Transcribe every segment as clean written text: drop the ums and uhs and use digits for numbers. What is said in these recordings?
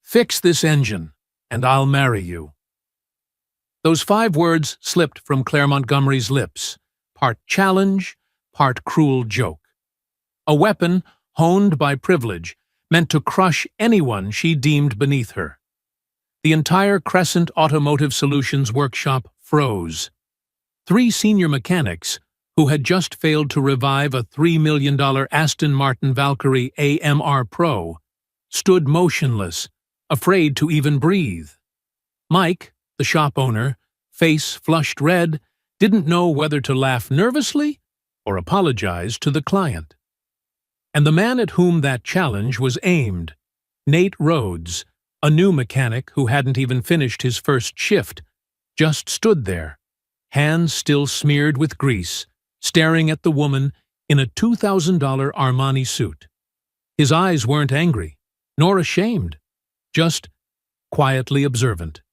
"Fix this engine, and I'll marry you." Those 5 words slipped from Claire Montgomery's lips, part challenge, part cruel joke. A weapon, honed by privilege, meant to crush anyone she deemed beneath her. The entire Crescent Automotive Solutions workshop froze. 3 senior mechanics, who had just failed to revive a $3 million Aston Martin Valkyrie AMR Pro, stood motionless, afraid to even breathe. Mike, the shop owner, face flushed red, didn't know whether to laugh nervously or apologize to the client. And the man at whom that challenge was aimed, Nate Rhodes, a new mechanic who hadn't even finished his first shift, just stood there, hands still smeared with grease, staring at the woman in a $2,000 Armani suit. His eyes weren't angry, nor ashamed, just quietly observant,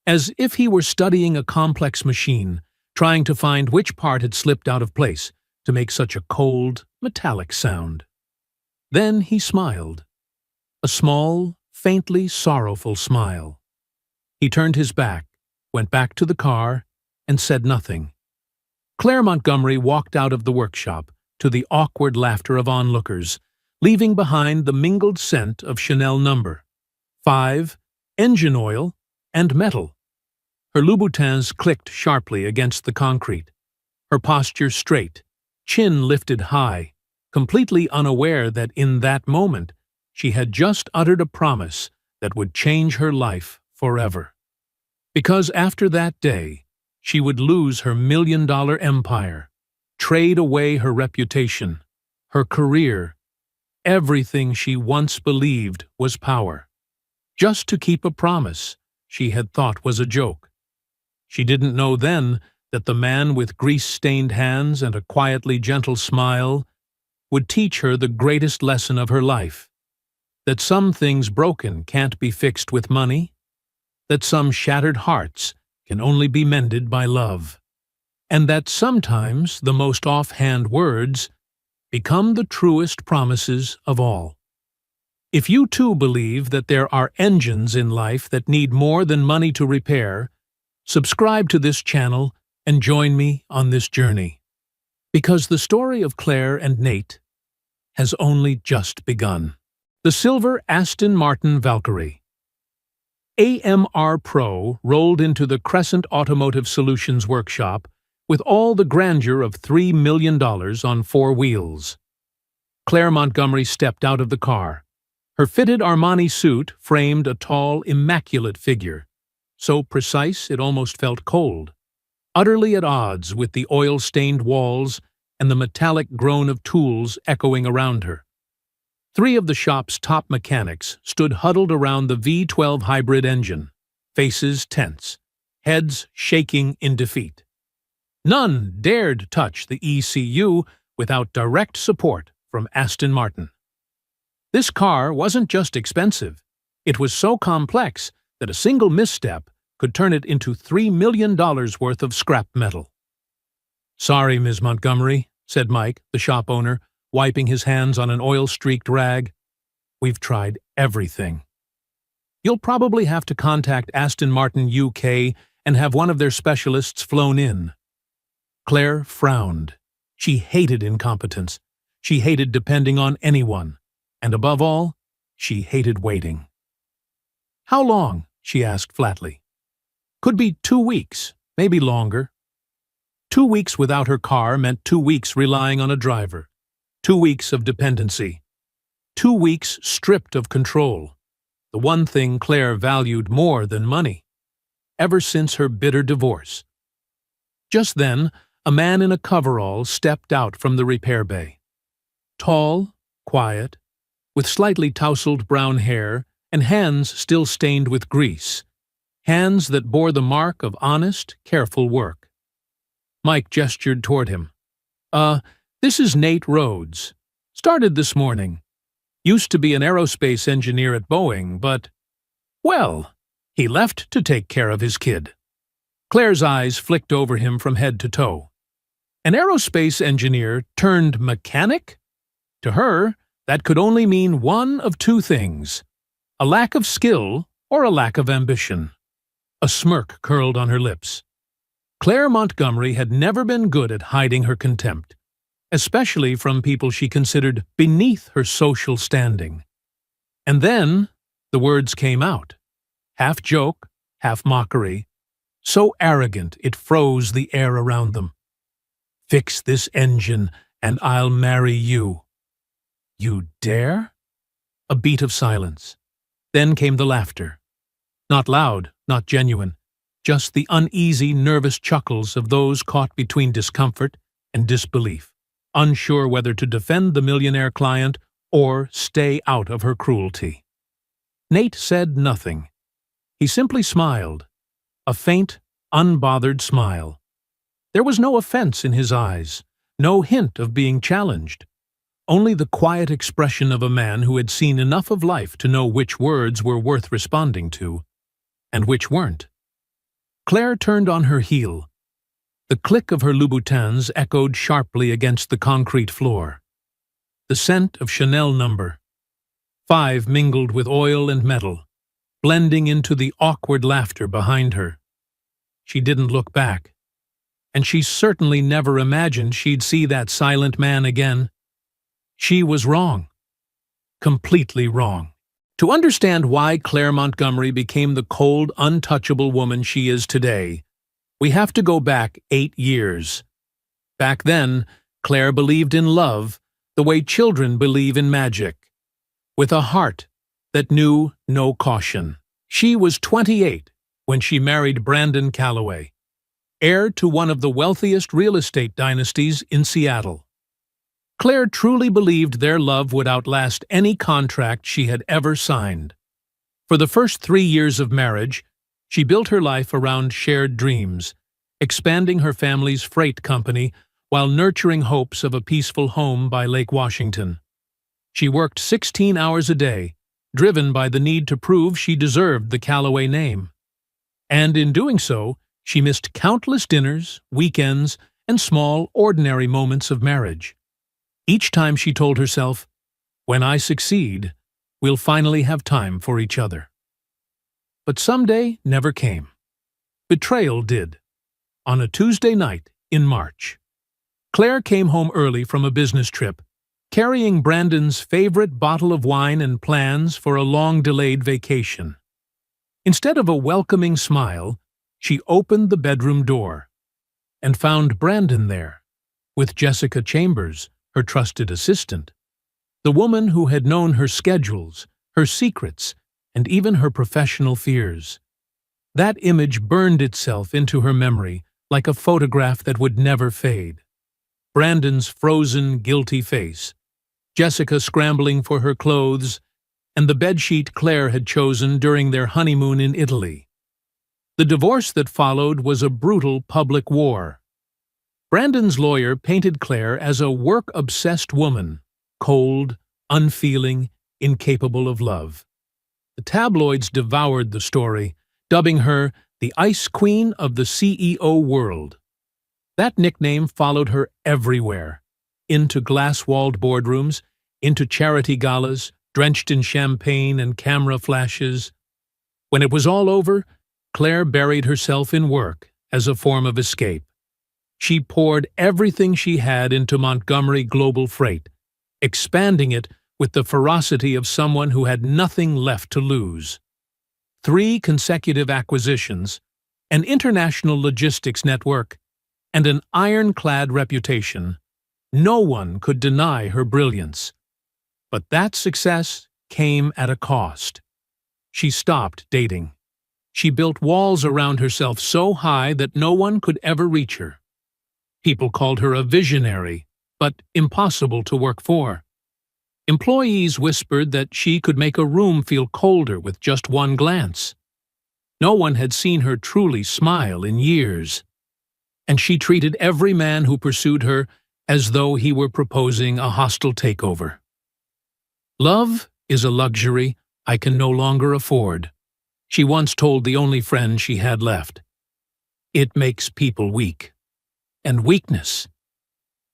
as if he were studying a complex machine, trying to find which part had slipped out of place to make such a cold, metallic sound. Then he smiled, a small, faintly sorrowful smile. He turned his back, went back to the car, and said nothing. Claire Montgomery walked out of the workshop to the awkward laughter of onlookers, leaving behind the mingled scent of Chanel No. 5, engine oil, and metal. Her Louboutins clicked sharply against the concrete, her posture straight, chin lifted high, completely unaware that in that moment she had just uttered a promise that would change her life forever. Because after that day, she would lose her $1 million empire, trade away her reputation, her career, everything she once believed was power, just to keep a promise she had thought was a joke. She didn't know then that the man with grease-stained hands and a quietly gentle smile would teach her the greatest lesson of her life, that some things broken can't be fixed with money, that some shattered hearts can only be mended by love, and that sometimes the most offhand words become the truest promises of all. If you too believe that there are engines in life that need more than money to repair, subscribe to this channel and join me on this journey. Because the story of Claire and Nate has only just begun. The silver Aston Martin Valkyrie. AMR Pro rolled into the Crescent Automotive Solutions workshop with all the grandeur of $3 million on 4 wheels. Claire Montgomery stepped out of the car. Her fitted Armani suit framed a tall, immaculate figure, so precise it almost felt cold, utterly at odds with the oil-stained walls and the metallic groan of tools echoing around her. 3 of the shop's top mechanics stood huddled around the V12 hybrid engine, faces tense, heads shaking in defeat. None dared touch the ECU without direct support from Aston Martin. This car wasn't just expensive, it was so complex that a single misstep could turn it into $3 million worth of scrap metal. "Sorry, Ms. Montgomery," said Mike, the shop owner, wiping his hands on an oil-streaked rag. "We've tried everything. You'll probably have to contact Aston Martin UK and have one of their specialists flown in." Claire frowned. She hated incompetence. She hated depending on anyone. And above all, she hated waiting. "How long?" she asked flatly. "Could be 2 weeks, maybe longer." 2 weeks without her car meant 2 weeks relying on a driver. 2 weeks of dependency. 2 weeks stripped of control. The one thing Claire valued more than money, ever since her bitter divorce. Just then, a man in a coverall stepped out from the repair bay. Tall, quiet, with slightly tousled brown hair and hands still stained with grease. Hands that bore the mark of honest, careful work. Mike gestured toward him. This is Nate Rhodes. Started this morning. Used to be an aerospace engineer at Boeing, but, well, he left to take care of his kid." Claire's eyes flicked over him from head to toe. An aerospace engineer turned mechanic? To her, that could only mean one of 2 things. A lack of skill or a lack of ambition? A smirk curled on her lips. Claire Montgomery had never been good at hiding her contempt, especially from people she considered beneath her social standing. And then the words came out, half joke, half mockery, so arrogant it froze the air around them. "Fix this engine, and I'll marry you." "You dare?" A beat of silence. Then came the laughter. Not loud, not genuine, just the uneasy, nervous chuckles of those caught between discomfort and disbelief, unsure whether to defend the millionaire client or stay out of her cruelty. Nate said nothing. He simply smiled, a faint, unbothered smile. There was no offense in his eyes, no hint of being challenged, only the quiet expression of a man who had seen enough of life to know which words were worth responding to, and which weren't. Claire turned on her heel. The click of her Louboutins echoed sharply against the concrete floor. The scent of Chanel No. 5 mingled with oil and metal, blending into the awkward laughter behind her. She didn't look back, and she certainly never imagined she'd see that silent man again. She was wrong. Completely wrong. To understand why Claire Montgomery became the cold, untouchable woman she is today, we have to go back 8 years. Back then, Claire believed in love the way children believe in magic, with a heart that knew no caution. She was 28 when she married Brandon Calloway, heir to one of the wealthiest real estate dynasties in Seattle. Claire truly believed their love would outlast any contract she had ever signed. For the first 3 years of marriage, she built her life around shared dreams, expanding her family's freight company while nurturing hopes of a peaceful home by Lake Washington. She worked 16 hours a day, driven by the need to prove she deserved the Calloway name. And in doing so, she missed countless dinners, weekends, and small, ordinary moments of marriage. Each time she told herself, "When I succeed, we'll finally have time for each other." But someday never came. Betrayal did. On a Tuesday night in March, Claire came home early from a business trip, carrying Brandon's favorite bottle of wine and plans for a long-delayed vacation. Instead of a welcoming smile, she opened the bedroom door and found Brandon there, with Jessica Chambers, her trusted assistant, the woman who had known her schedules, her secrets, and even her professional fears. That image burned itself into her memory like a photograph that would never fade. Brandon's frozen, guilty face, Jessica scrambling for her clothes, and the bedsheet Claire had chosen during their honeymoon in Italy. The divorce that followed was a brutal public war. Brandon's lawyer painted Claire as a work-obsessed woman, cold, unfeeling, incapable of love. The tabloids devoured the story, dubbing her the Ice Queen of the CEO world. That nickname followed her everywhere, into glass-walled boardrooms, into charity galas, drenched in champagne and camera flashes. When it was all over, Claire buried herself in work as a form of escape. She poured everything she had into Montgomery Global Freight, expanding it with the ferocity of someone who had nothing left to lose. 3 consecutive acquisitions, an international logistics network, and an ironclad reputation. No one could deny her brilliance. But that success came at a cost. She stopped dating. She built walls around herself so high that no one could ever reach her. People called her a visionary, but impossible to work for. Employees whispered that she could make a room feel colder with just one glance. No one had seen her truly smile in years. And she treated every man who pursued her as though he were proposing a hostile takeover. "Love is a luxury I can no longer afford," she once told the only friend she had left. "It makes people weak. And weakness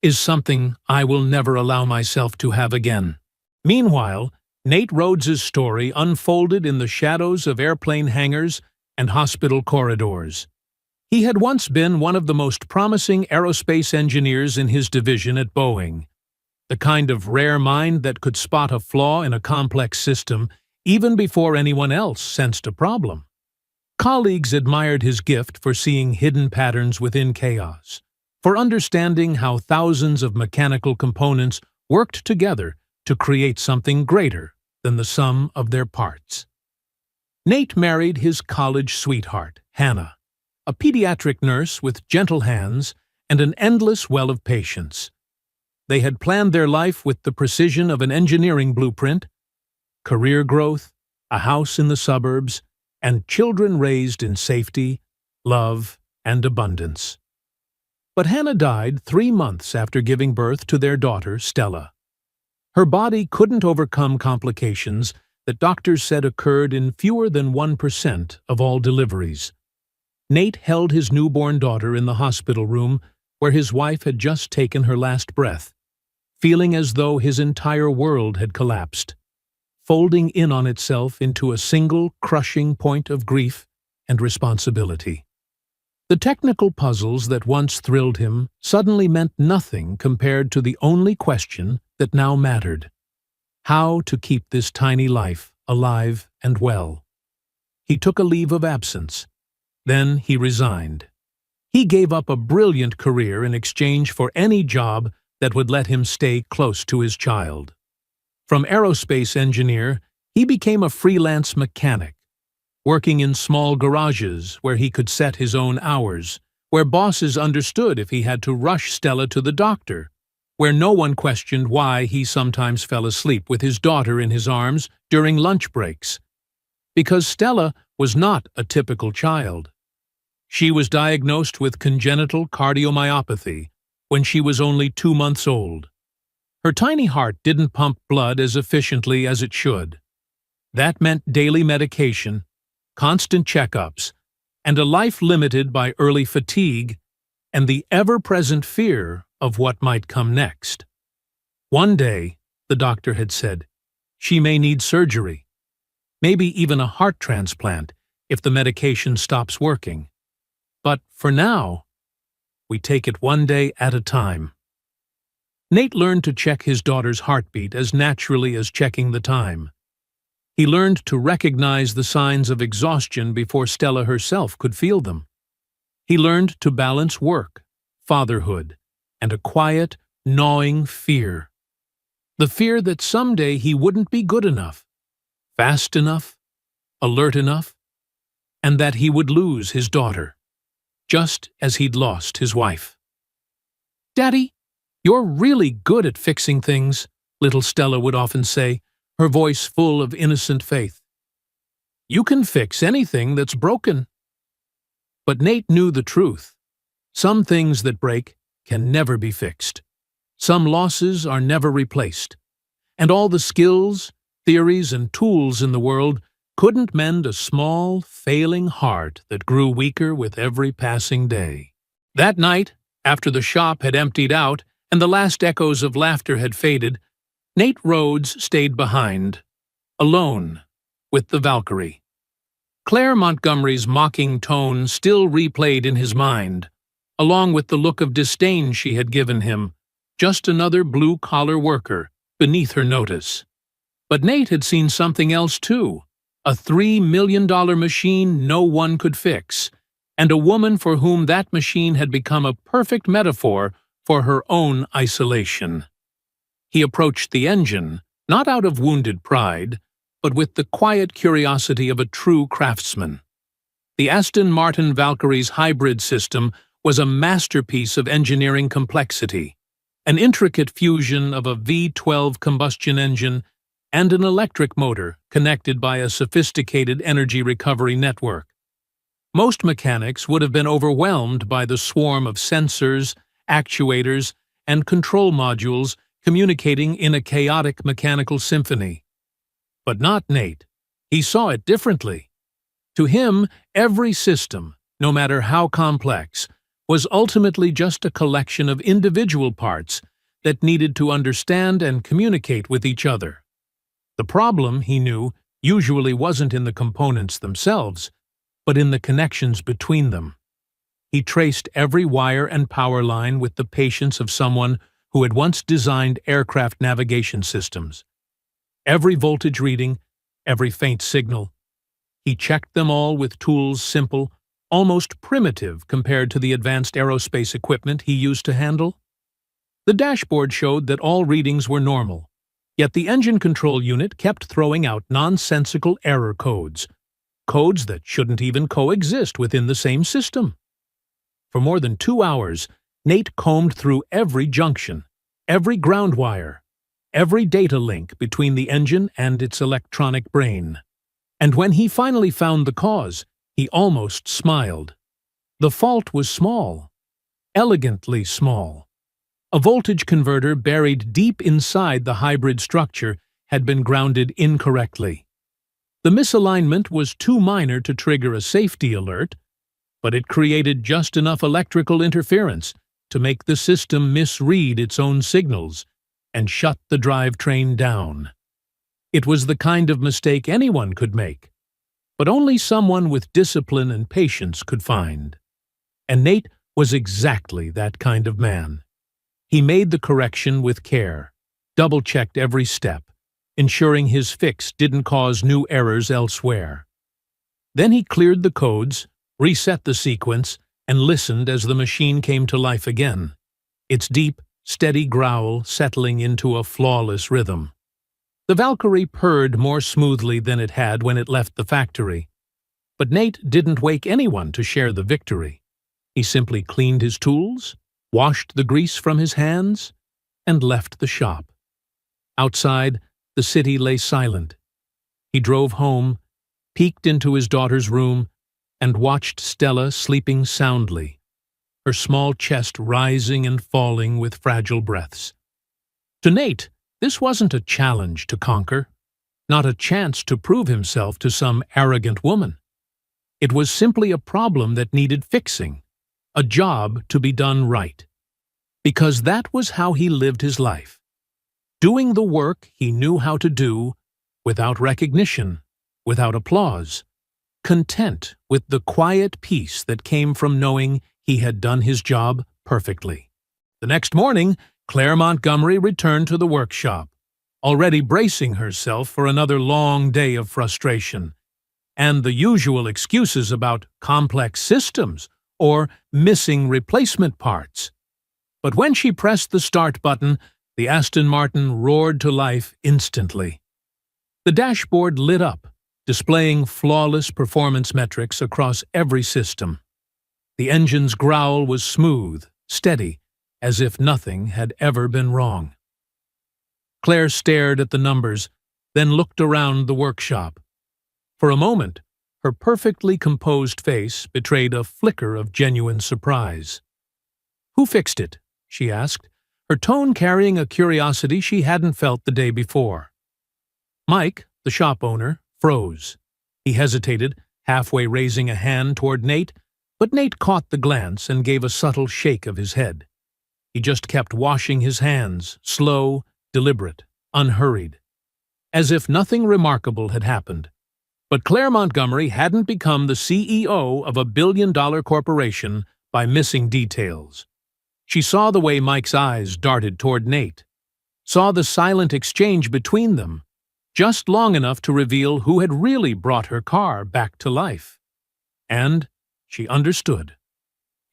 is something I will never allow myself to have again." Meanwhile, Nate Rhodes's story unfolded in the shadows of airplane hangars and hospital corridors. He had once been one of the most promising aerospace engineers in his division at Boeing, the kind of rare mind that could spot a flaw in a complex system even before anyone else sensed a problem. Colleagues admired his gift for seeing hidden patterns within chaos, for understanding how thousands of mechanical components worked together to create something greater than the sum of their parts. Nate married his college sweetheart, Hannah, a pediatric nurse with gentle hands and an endless well of patience. They had planned their life with the precision of an engineering blueprint: career growth, a house in the suburbs, and children raised in safety, love, and abundance. But Hannah died 3 months after giving birth to their daughter, Stella. Her body couldn't overcome complications that doctors said occurred in fewer than 1% of all deliveries. Nate held his newborn daughter in the hospital room where his wife had just taken her last breath, feeling as though his entire world had collapsed, folding in on itself into a single crushing point of grief and responsibility. The technical puzzles that once thrilled him suddenly meant nothing compared to the only question that now mattered: how to keep this tiny life alive and well. He took a leave of absence. Then he resigned. He gave up a brilliant career in exchange for any job that would let him stay close to his child. From aerospace engineer, he became a freelance mechanic, working in small garages where he could set his own hours, where bosses understood if he had to rush Stella to the doctor, where no one questioned why he sometimes fell asleep with his daughter in his arms during lunch breaks. Because Stella was not a typical child. She was diagnosed with congenital cardiomyopathy when she was only 2 months old. Her tiny heart didn't pump blood as efficiently as it should. That meant daily medication, constant checkups, and a life limited by early fatigue and the ever-present fear of what might come next. One day, the doctor had said, she may need surgery, maybe even a heart transplant if the medication stops working. But for now, we take it one day at a time. Nate learned to check his daughter's heartbeat as naturally as checking the time. He learned to recognize the signs of exhaustion before Stella herself could feel them. He learned to balance work, fatherhood, and a quiet, gnawing fear. The fear that someday he wouldn't be good enough, fast enough, alert enough, and that he would lose his daughter, just as he'd lost his wife. "Daddy, you're really good at fixing things," little Stella would often say, her voice full of innocent faith. "You can fix anything that's broken." But Nate knew the truth. Some things that break can never be fixed. Some losses are never replaced. And all the skills, theories, and tools in the world couldn't mend a small, failing heart that grew weaker with every passing day. That night, after the shop had emptied out and the last echoes of laughter had faded, Nate Rhodes stayed behind, alone, with the Valkyrie. Claire Montgomery's mocking tone still replayed in his mind, along with the look of disdain she had given him, just another blue-collar worker, beneath her notice. But Nate had seen something else too, a $3 million machine no one could fix, and a woman for whom that machine had become a perfect metaphor for her own isolation. He approached the engine, not out of wounded pride, but with the quiet curiosity of a true craftsman. The Aston Martin Valkyrie's hybrid system was a masterpiece of engineering complexity, an intricate fusion of a V12 combustion engine and an electric motor connected by a sophisticated energy recovery network. Most mechanics would have been overwhelmed by the swarm of sensors, actuators, and control modules communicating in a chaotic mechanical symphony. But not Nate. He saw it differently. To him, every system, no matter how complex, was ultimately just a collection of individual parts that needed to understand and communicate with each other. The problem, he knew, usually wasn't in the components themselves, but in the connections between them. He traced every wire and power line with the patience of someone who had once designed aircraft navigation systems. Every voltage reading, every faint signal. He checked them all with tools simple, almost primitive compared to the advanced aerospace equipment he used to handle. The dashboard showed that all readings were normal, yet the engine control unit kept throwing out nonsensical error codes, codes that shouldn't even coexist within the same system. For more than 2 hours, Nate combed through every junction, every ground wire, every data link between the engine and its electronic brain. And when he finally found the cause, he almost smiled. The fault was small, elegantly small. A voltage converter buried deep inside the hybrid structure had been grounded incorrectly. The misalignment was too minor to trigger a safety alert, but it created just enough electrical interference to make the system misread its own signals and shut the drivetrain down. It was the kind of mistake anyone could make, but only someone with discipline and patience could find. And Nate was exactly that kind of man. He made the correction with care, double-checked every step, ensuring his fix didn't cause new errors elsewhere. Then he cleared the codes, reset the sequence, and listened as the machine came to life again, its deep, steady growl settling into a flawless rhythm. The Valkyrie purred more smoothly than it had when it left the factory. But Nate didn't wake anyone to share the victory. He simply cleaned his tools, washed the grease from his hands, and left the shop. Outside, the city lay silent. He drove home, peeked into his daughter's room, and watched Stella sleeping soundly, her small chest rising and falling with fragile breaths. To Nate, this wasn't a challenge to conquer, not a chance to prove himself to some arrogant woman. It was simply a problem that needed fixing, a job to be done right. Because that was how he lived his life, doing the work he knew how to do, without recognition, without applause, content with the quiet peace that came from knowing he had done his job perfectly. The next morning, Claire Montgomery returned to the workshop, already bracing herself for another long day of frustration, and the usual excuses about complex systems or missing replacement parts. But when she pressed the start button, the Aston Martin roared to life instantly. The dashboard lit up, displaying flawless performance metrics across every system. The engine's growl was smooth, steady, as if nothing had ever been wrong. Claire stared at the numbers, then looked around the workshop. For a moment, her perfectly composed face betrayed a flicker of genuine surprise. "Who fixed it?" she asked, her tone carrying a curiosity she hadn't felt the day before. Mike, the shop owner, froze. He hesitated, halfway raising a hand toward Nate, but Nate caught the glance and gave a subtle shake of his head. He just kept washing his hands, slow, deliberate, unhurried, as if nothing remarkable had happened. But Claire Montgomery hadn't become the CEO of a billion-dollar corporation by missing details. She saw the way Mike's eyes darted toward Nate, saw the silent exchange between them, just long enough to reveal who had really brought her car back to life. And she understood.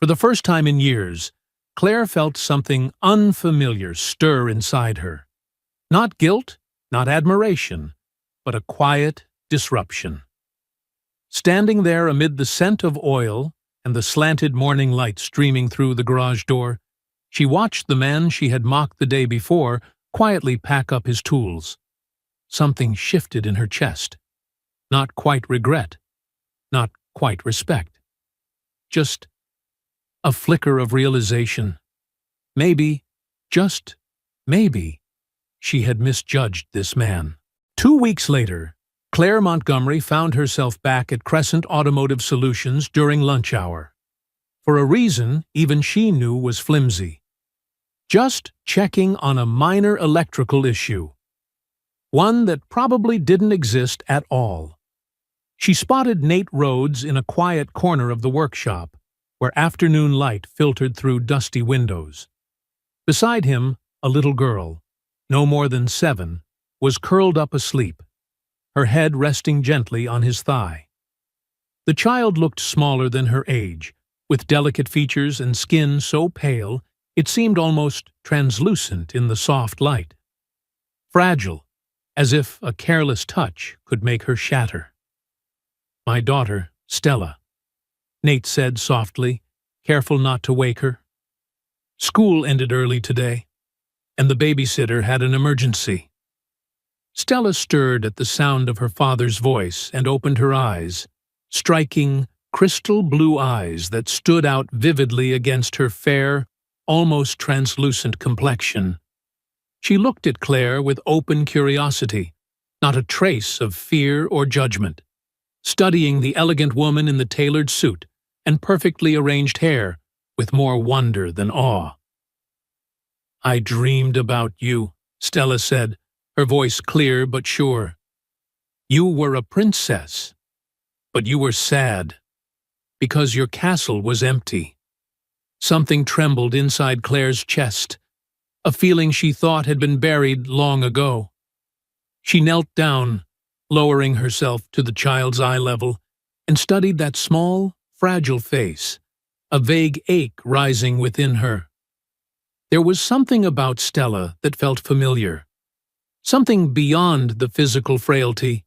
For the first time in years, Claire felt something unfamiliar stir inside her. Not guilt, not admiration, but a quiet disruption. Standing there amid the scent of oil and the slanted morning light streaming through the garage door, she watched the man she had mocked the day before quietly pack up his tools. Something shifted in her chest. Not quite regret, not quite respect. Just a flicker of realization. Maybe, just maybe, she had misjudged this man. 2 weeks later, Claire Montgomery found herself back at Crescent Automotive Solutions during lunch hour. For a reason even she knew was flimsy. Just checking on a minor electrical issue. one that probably didn't exist at all. She spotted Nate Rhodes in a quiet corner of the workshop, where afternoon light filtered through dusty windows. Beside him, a little girl, no more than 7, was curled up asleep, her head resting gently on his thigh. The child looked smaller than her age, with delicate features and skin so pale it seemed almost translucent in the soft light. Fragile, as if a careless touch could make her shatter. "My daughter, Stella," Nate said softly, careful not to wake her. "School ended early today, and the babysitter had an emergency." Stella stirred at the sound of her father's voice and opened her eyes, striking, crystal blue eyes that stood out vividly against her fair, almost translucent complexion. She looked at Claire with open curiosity, not a trace of fear or judgment, studying the elegant woman in the tailored suit and perfectly arranged hair with more wonder than awe. "I dreamed about you," Stella said, her voice clear but sure. "You were a princess, but you were sad, because your castle was empty." Something trembled inside Claire's chest, a feeling she thought had been buried long ago. She knelt down, lowering herself to the child's eye level, and studied that small, fragile face, a vague ache rising within her. There was something about Stella that felt familiar, something beyond the physical frailty,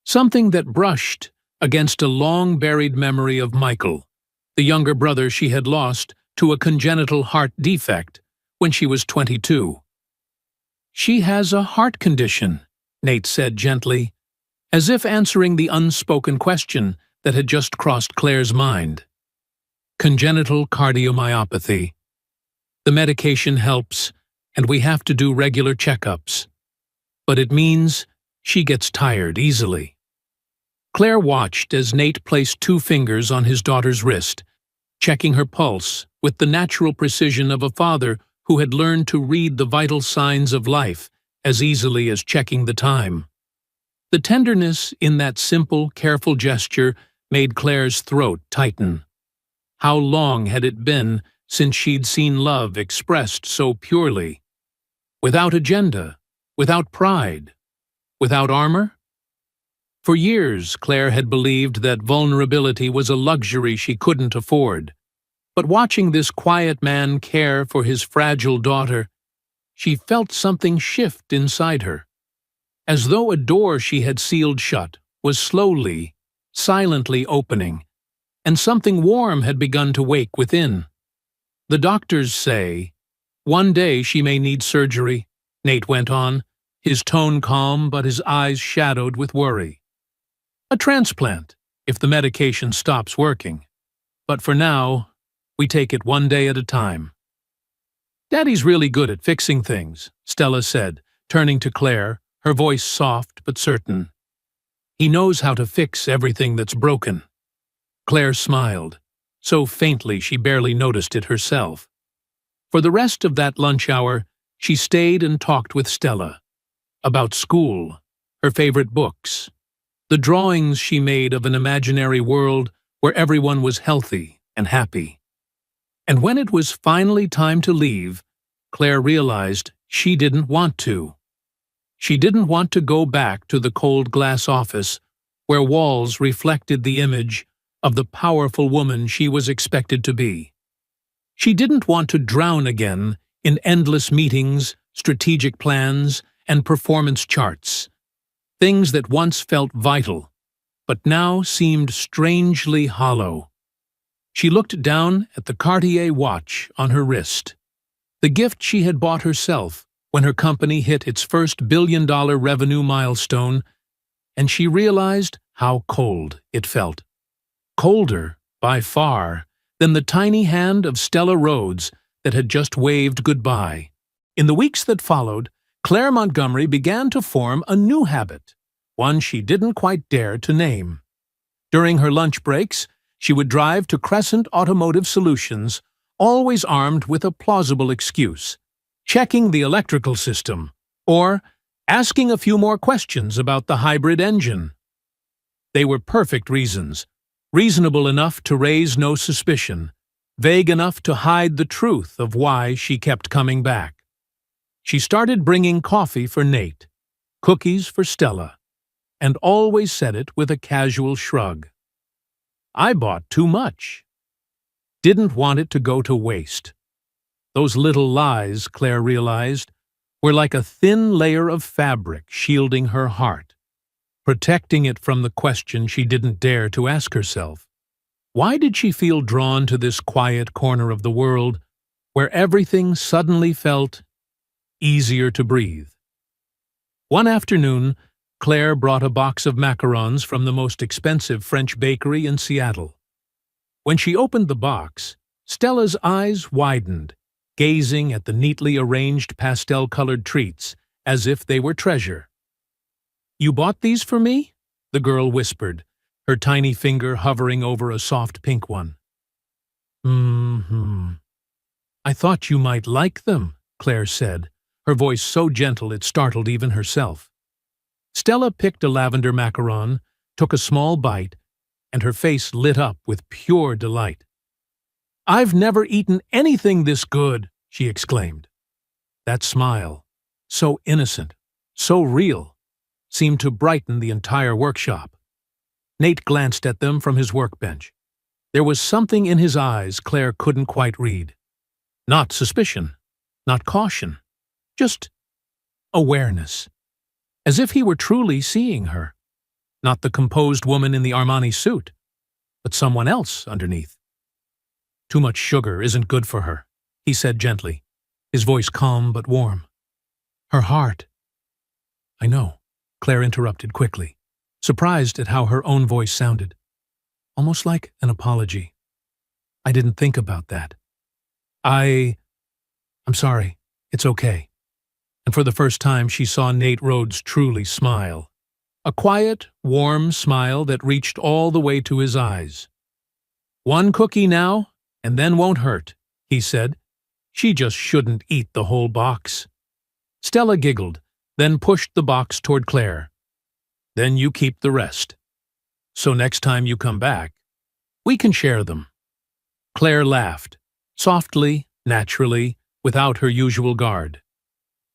something that brushed against a long-buried memory of Michael, the younger brother she had lost to a congenital heart defect when she was 22. "She has a heart condition," Nate said gently, as if answering the unspoken question that had just crossed Claire's mind. "Congenital cardiomyopathy. The medication helps, and we have to do regular checkups. But it means she gets tired easily." Claire watched as Nate placed 2 fingers on his daughter's wrist, checking her pulse with the natural precision of a father who had learned to read the vital signs of life as easily as checking the time. The tenderness in that simple, careful gesture made Claire's throat tighten. How long had it been since she'd seen love expressed so purely? Without agenda, without pride, without armor? For years, Claire had believed that vulnerability was a luxury she couldn't afford. But watching this quiet man care for his fragile daughter, she felt something shift inside her, as though a door she had sealed shut was slowly, silently opening, and something warm had begun to wake within. "The doctors say, one day she may need surgery," Nate went on, his tone calm but his eyes shadowed with worry. "A transplant, if the medication stops working. But for now, we take it one day at a time." "Daddy's really good at fixing things," Stella said, turning to Claire, her voice soft but certain. "He knows how to fix everything that's broken." Claire smiled, so faintly she barely noticed it herself. For the rest of that lunch hour, she stayed and talked with Stella about school, her favorite books, the drawings she made of an imaginary world where everyone was healthy and happy. And when it was finally time to leave, Claire realized she didn't want to. She didn't want to go back to the cold glass office where walls reflected the image of the powerful woman she was expected to be. She didn't want to drown again in endless meetings, strategic plans, and performance charts, things that once felt vital, but now seemed strangely hollow. She looked down at the Cartier watch on her wrist, the gift she had bought herself when her company hit its first billion-dollar revenue milestone, and she realized how cold it felt. Colder, by far, than the tiny hand of Stella Rhodes that had just waved goodbye. In the weeks that followed, Claire Montgomery began to form a new habit, one she didn't quite dare to name. During her lunch breaks, she would drive to Crescent Automotive Solutions, always armed with a plausible excuse, checking the electrical system, or asking a few more questions about the hybrid engine. They were perfect reasons, reasonable enough to raise no suspicion, vague enough to hide the truth of why she kept coming back. She started bringing coffee for Nate, cookies for Stella, and always said it with a casual shrug. I bought too much. Didn't want it to go to waste. Those little lies, Claire realized, were like a thin layer of fabric shielding her heart, protecting it from the question she didn't dare to ask herself. Why did she feel drawn to this quiet corner of the world where everything suddenly felt easier to breathe? One afternoon, Claire brought a box of macarons from the most expensive French bakery in Seattle. When she opened the box, Stella's eyes widened, gazing at the neatly arranged pastel-colored treats as if they were treasure. "You bought these for me?" the girl whispered, her tiny finger hovering over a soft pink one. I thought you might like them," Claire said, her voice so gentle it startled even herself. Stella picked a lavender macaron, took a small bite, and her face lit up with pure delight. "I've never eaten anything this good," she exclaimed. That smile, so innocent, so real, seemed to brighten the entire workshop. Nate glanced at them from his workbench. There was something in his eyes Claire couldn't quite read. Not suspicion, not caution, just awareness. As if he were truly seeing her. Not the composed woman in the Armani suit, but someone else underneath. "Too much sugar isn't good for her," he said gently, his voice calm but warm. "Her heart—" "I know," Claire interrupted quickly, surprised at how her own voice sounded. Almost like an apology. "I didn't think about that. I'm sorry. It's okay." And for the first time she saw Nate Rhodes truly smile. A quiet, warm smile that reached all the way to his eyes. "One cookie now, and then won't hurt," he said. "She just shouldn't eat the whole box." Stella giggled, then pushed the box toward Claire. "Then you keep the rest. So next time you come back, we can share them." Claire laughed, softly, naturally, without her usual guard.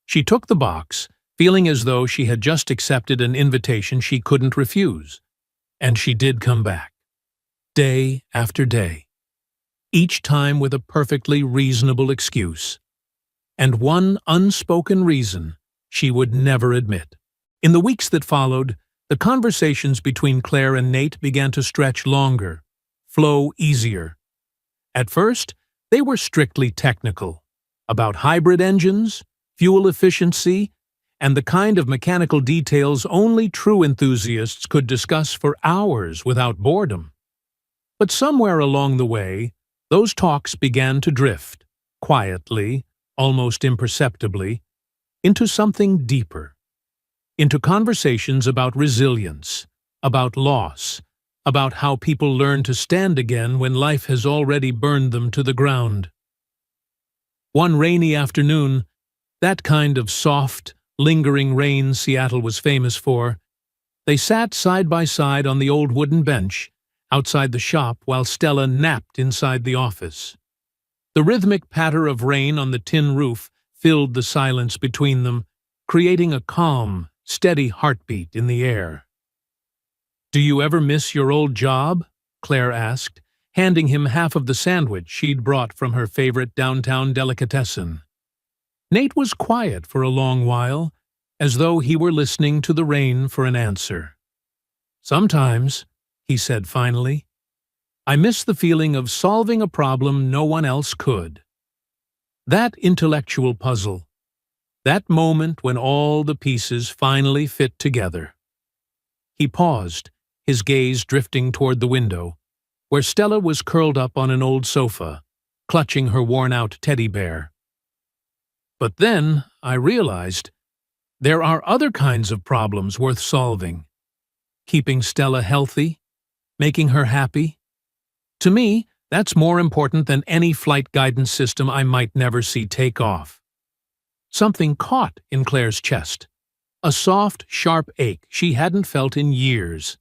She took the box, feeling as though she had just accepted an invitation she couldn't refuse. And she did come back. Day after day. Each time with a perfectly reasonable excuse. And one unspoken reason she would never admit. In the weeks that followed, the conversations between Claire and Nate began to stretch longer, flow easier. At first, they were strictly technical, about hybrid engines, fuel efficiency, and the kind of mechanical details only true enthusiasts could discuss for hours without boredom. But somewhere along the way, those talks began to drift, quietly, almost imperceptibly, into something deeper. Into conversations about resilience, about loss, about how people learn to stand again when life has already burned them to the ground. One rainy afternoon, that kind of soft, lingering rain Seattle was famous for, they sat side by side on the old wooden bench outside the shop while Stella napped inside the office. The rhythmic patter of rain on the tin roof filled the silence between them, creating a calm, steady heartbeat in the air. "Do you ever miss your old job?" Claire asked, handing him half of the sandwich she'd brought from her favorite downtown delicatessen. Nate was quiet for a long while, as though he were listening to the rain for an answer. "Sometimes," he said finally, "I miss the feeling of solving a problem no one else could. That intellectual puzzle, that moment when all the pieces finally fit together." He paused, his gaze drifting toward the window, where Stella was curled up on an old sofa, clutching her worn-out teddy bear. "But then I realized there are other kinds of problems worth solving. Keeping Stella healthy, making her happy. To me, that's more important than any flight guidance system I might never see take off." Something caught in Claire's chest, a soft, sharp ache she hadn't felt in years.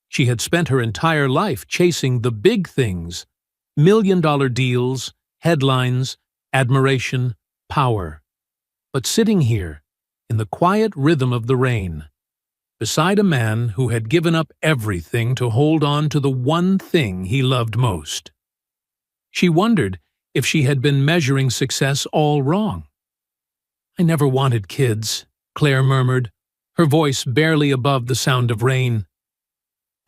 She had spent her entire life chasing the big things: million-dollar deals, headlines, admiration, power. But sitting here, in the quiet rhythm of the rain, beside a man who had given up everything to hold on to the one thing he loved most, she wondered if she had been measuring success all wrong. "I never wanted kids," Claire murmured, her voice barely above the sound of rain.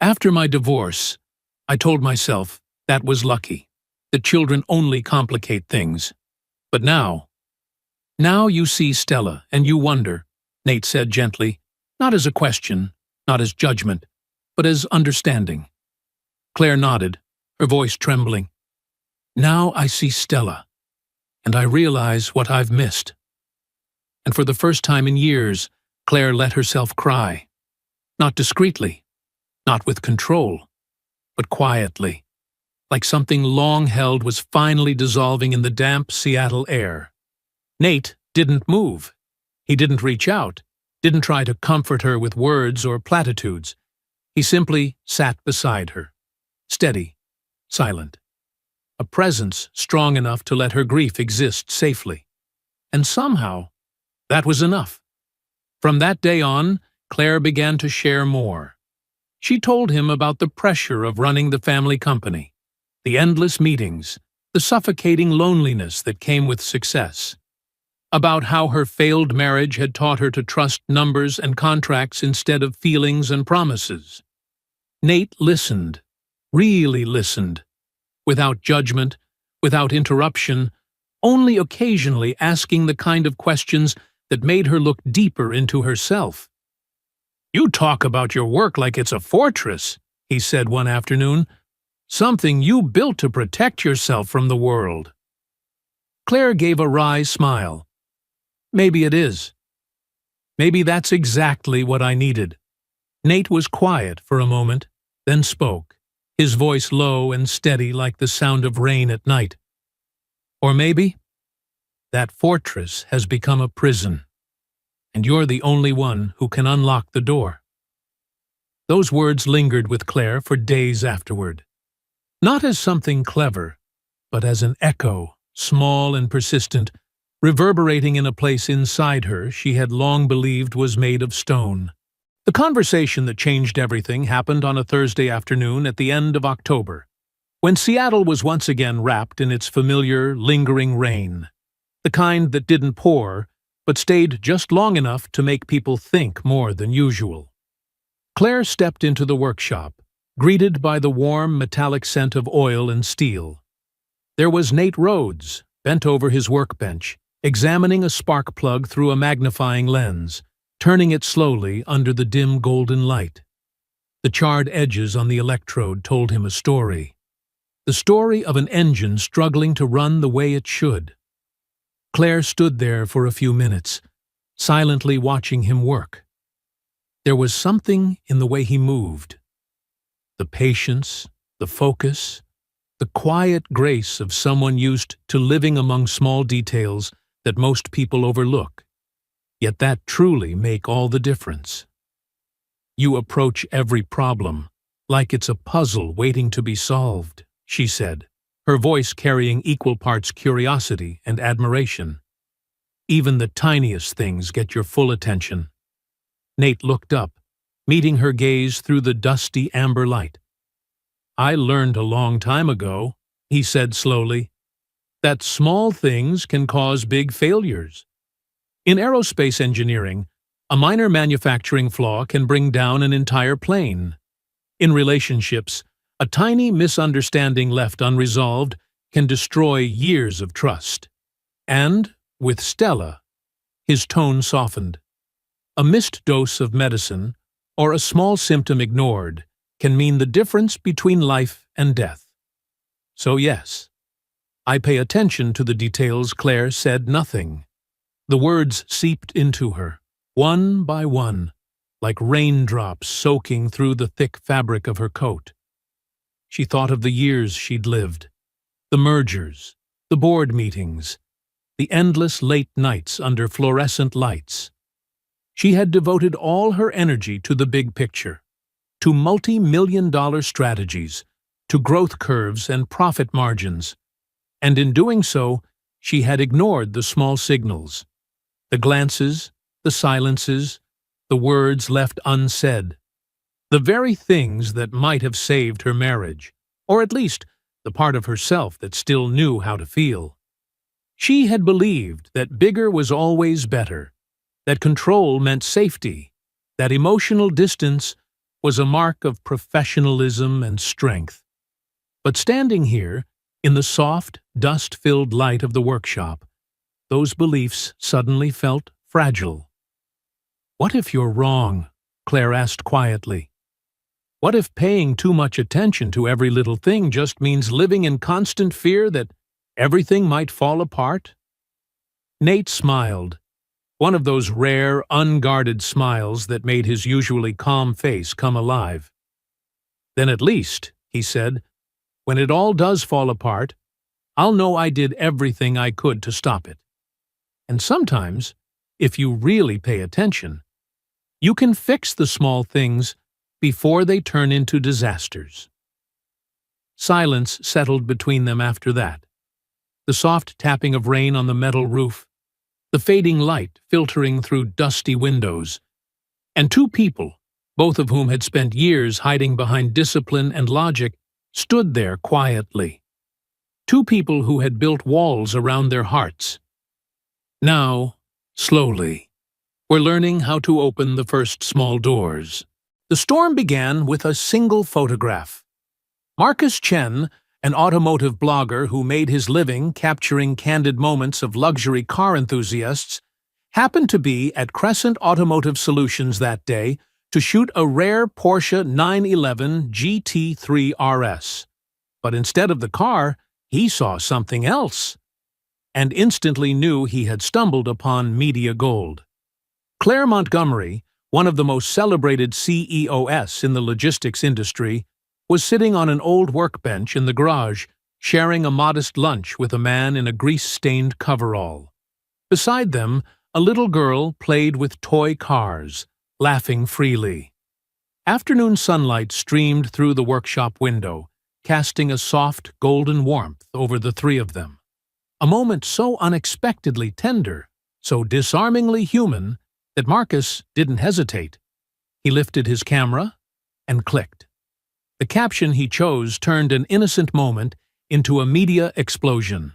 "After my divorce, I told myself that was lucky, that children only complicate things. But now you see Stella and you wonder," Nate said gently, not as a question, not as judgment, but as understanding. Claire nodded, her voice trembling. "Now I see Stella, and I realize what I've missed." And for the first time in years, Claire let herself cry. Not discreetly, not with control, but quietly, like something long held was finally dissolving in the damp Seattle air. Nate didn't move. He didn't reach out, didn't try to comfort her with words or platitudes. He simply sat beside her, steady, silent. A presence strong enough to let her grief exist safely. And somehow, that was enough. From that day on, Claire began to share more. She told him about the pressure of running the family company, the endless meetings, the suffocating loneliness that came with success, about how her failed marriage had taught her to trust numbers and contracts instead of feelings and promises. Nate listened, really listened, without judgment, without interruption, only occasionally asking the kind of questions that made her look deeper into herself. "You talk about your work like it's a fortress," he said one afternoon, "something you built to protect yourself from the world." Claire gave a wry smile. "Maybe it is. Maybe that's exactly what I needed." Nate was quiet for a moment, then spoke, his voice low and steady like the sound of rain at night. "Or maybe that fortress has become a prison, and you're the only one who can unlock the door." Those words lingered with Claire for days afterward. Not as something clever, but as an echo, small and persistent, reverberating in a place inside her she had long believed was made of stone. The conversation that changed everything happened on a Thursday afternoon at the end of October, when Seattle was once again wrapped in its familiar, lingering rain, the kind that didn't pour, but stayed just long enough to make people think more than usual. Claire stepped into the workshop, greeted by the warm, metallic scent of oil and steel. There was Nate Rhodes, bent over his workbench, examining a spark plug through a magnifying lens, turning it slowly under the dim golden light. The charred edges on the electrode told him a story. The story of an engine struggling to run the way it should. Claire stood there for a few minutes, silently watching him work. There was something in the way he moved. The patience, the focus, the quiet grace of someone used to living among small details that most people overlook. Yet that truly make all the difference. "You approach every problem like it's a puzzle waiting to be solved," she said, her voice carrying equal parts curiosity and admiration. "Even the tiniest things get your full attention." Nate looked up, meeting her gaze through the dusty amber light. "I learned a long time ago," he said slowly, "that small things can cause big failures. In aerospace engineering, a minor manufacturing flaw can bring down an entire plane. In relationships, a tiny misunderstanding left unresolved can destroy years of trust. And, with Stella," his tone softened, "a missed dose of medicine, or a small symptom ignored, can mean the difference between life and death. So yes, I pay attention to the details." Claire said nothing. The words seeped into her, one by one, like raindrops soaking through the thick fabric of her coat. She thought of the years she'd lived, the mergers, the board meetings, the endless late nights under fluorescent lights. She had devoted all her energy to the big picture, to multi-million-dollar strategies, to growth curves and profit margins. And in doing so, she had ignored the small signals, the glances, the silences, the words left unsaid, the very things that might have saved her marriage, or at least the part of herself that still knew how to feel. She had believed that bigger was always better, that control meant safety, that emotional distance was a mark of professionalism and strength. But standing here, in the soft, dust-filled light of the workshop, those beliefs suddenly felt fragile. "What if you're wrong?" Claire asked quietly. "What if paying too much attention to every little thing just means living in constant fear that everything might fall apart?" Nate smiled, one of those rare, unguarded smiles that made his usually calm face come alive. "Then at least," he said, "when it all does fall apart, I'll know I did everything I could to stop it. And sometimes, if you really pay attention, you can fix the small things before they turn into disasters." Silence settled between them after that. The soft tapping of rain on the metal roof, the fading light filtering through dusty windows, and two people, both of whom had spent years hiding behind discipline and logic, stood there quietly. Two people who had built walls around their hearts. Now, slowly, we're learning how to open the first small doors. The storm began with a single photograph. Marcus Chen, an automotive blogger who made his living capturing candid moments of luxury car enthusiasts, happened to be at Crescent Automotive Solutions that day to shoot a rare Porsche 911 GT3 RS. But instead of the car, he saw something else, and instantly knew he had stumbled upon media gold. Claire Montgomery, one of the most celebrated CEOs in the logistics industry, was sitting on an old workbench in the garage, sharing a modest lunch with a man in a grease-stained coverall. Beside them, a little girl played with toy cars, laughing freely. Afternoon sunlight streamed through the workshop window, casting a soft, golden warmth over the three of them. A moment so unexpectedly tender, so disarmingly human, that Marcus didn't hesitate. He lifted his camera and clicked. The caption he chose turned an innocent moment into a media explosion.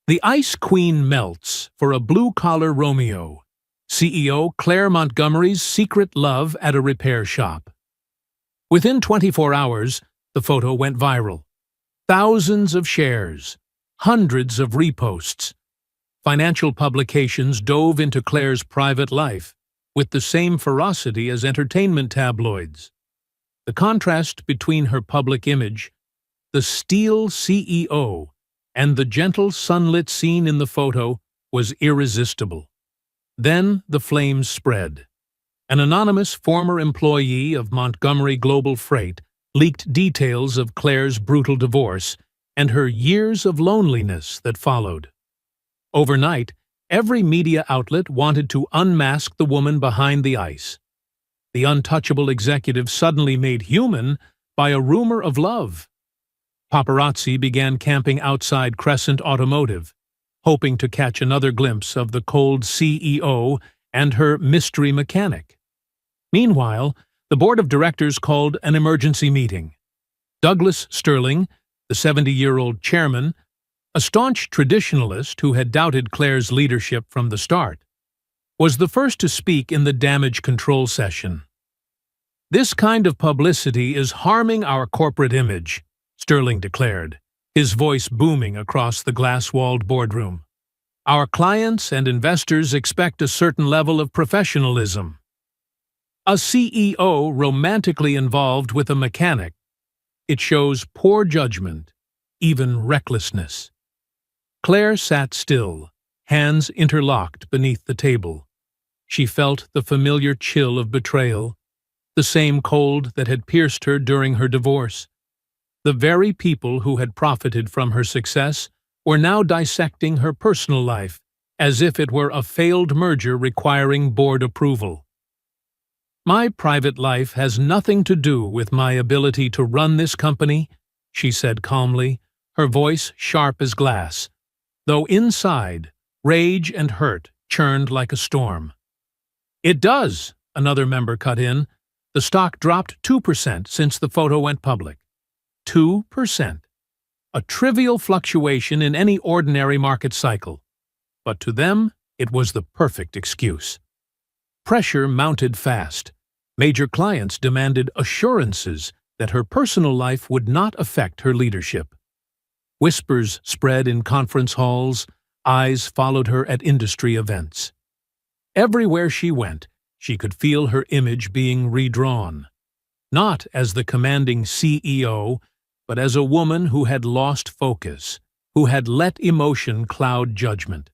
"The Ice Queen melts for a blue-collar Romeo. CEO Claire Montgomery's secret love at a repair shop." Within 24 hours, the photo went viral. Thousands of shares, hundreds of reposts. Financial publications dove into Claire's private life with the same ferocity as entertainment tabloids. The contrast between her public image, the steel CEO, and the gentle sunlit scene in the photo was irresistible. Then the flames spread. An anonymous former employee of Montgomery Global Freight leaked details of Claire's brutal divorce and her years of loneliness that followed. Overnight, every media outlet wanted to unmask the woman behind the ice. The untouchable executive suddenly made human by a rumor of love. Paparazzi began camping outside Crescent Automotive, hoping to catch another glimpse of the cold CEO and her mystery mechanic. Meanwhile, the board of directors called an emergency meeting. Douglas Sterling, the 70-year-old chairman, a staunch traditionalist who had doubted Claire's leadership from the start, was the first to speak in the damage control session. "This kind of publicity is harming our corporate image," Sterling declared, his voice booming across the glass-walled boardroom. "Our clients and investors expect a certain level of professionalism. A CEO romantically involved with a mechanic. It shows poor judgment, even recklessness." Claire sat still, hands interlocked beneath the table. She felt the familiar chill of betrayal, the same cold that had pierced her during her divorce. The very people who had profited from her success were now dissecting her personal life as if it were a failed merger requiring board approval. "My private life has nothing to do with my ability to run this company," she said calmly, her voice sharp as glass, though inside, rage and hurt churned like a storm. "It does," another member cut in. "The stock dropped 2% since the photo went public." 2%. A trivial fluctuation in any ordinary market cycle. But to them, it was the perfect excuse. Pressure mounted fast. Major clients demanded assurances that her personal life would not affect her leadership. Whispers spread in conference halls, eyes followed her at industry events. Everywhere she went, she could feel her image being redrawn. Not as the commanding CEO, but as a woman who had lost focus, who had let emotion cloud judgment.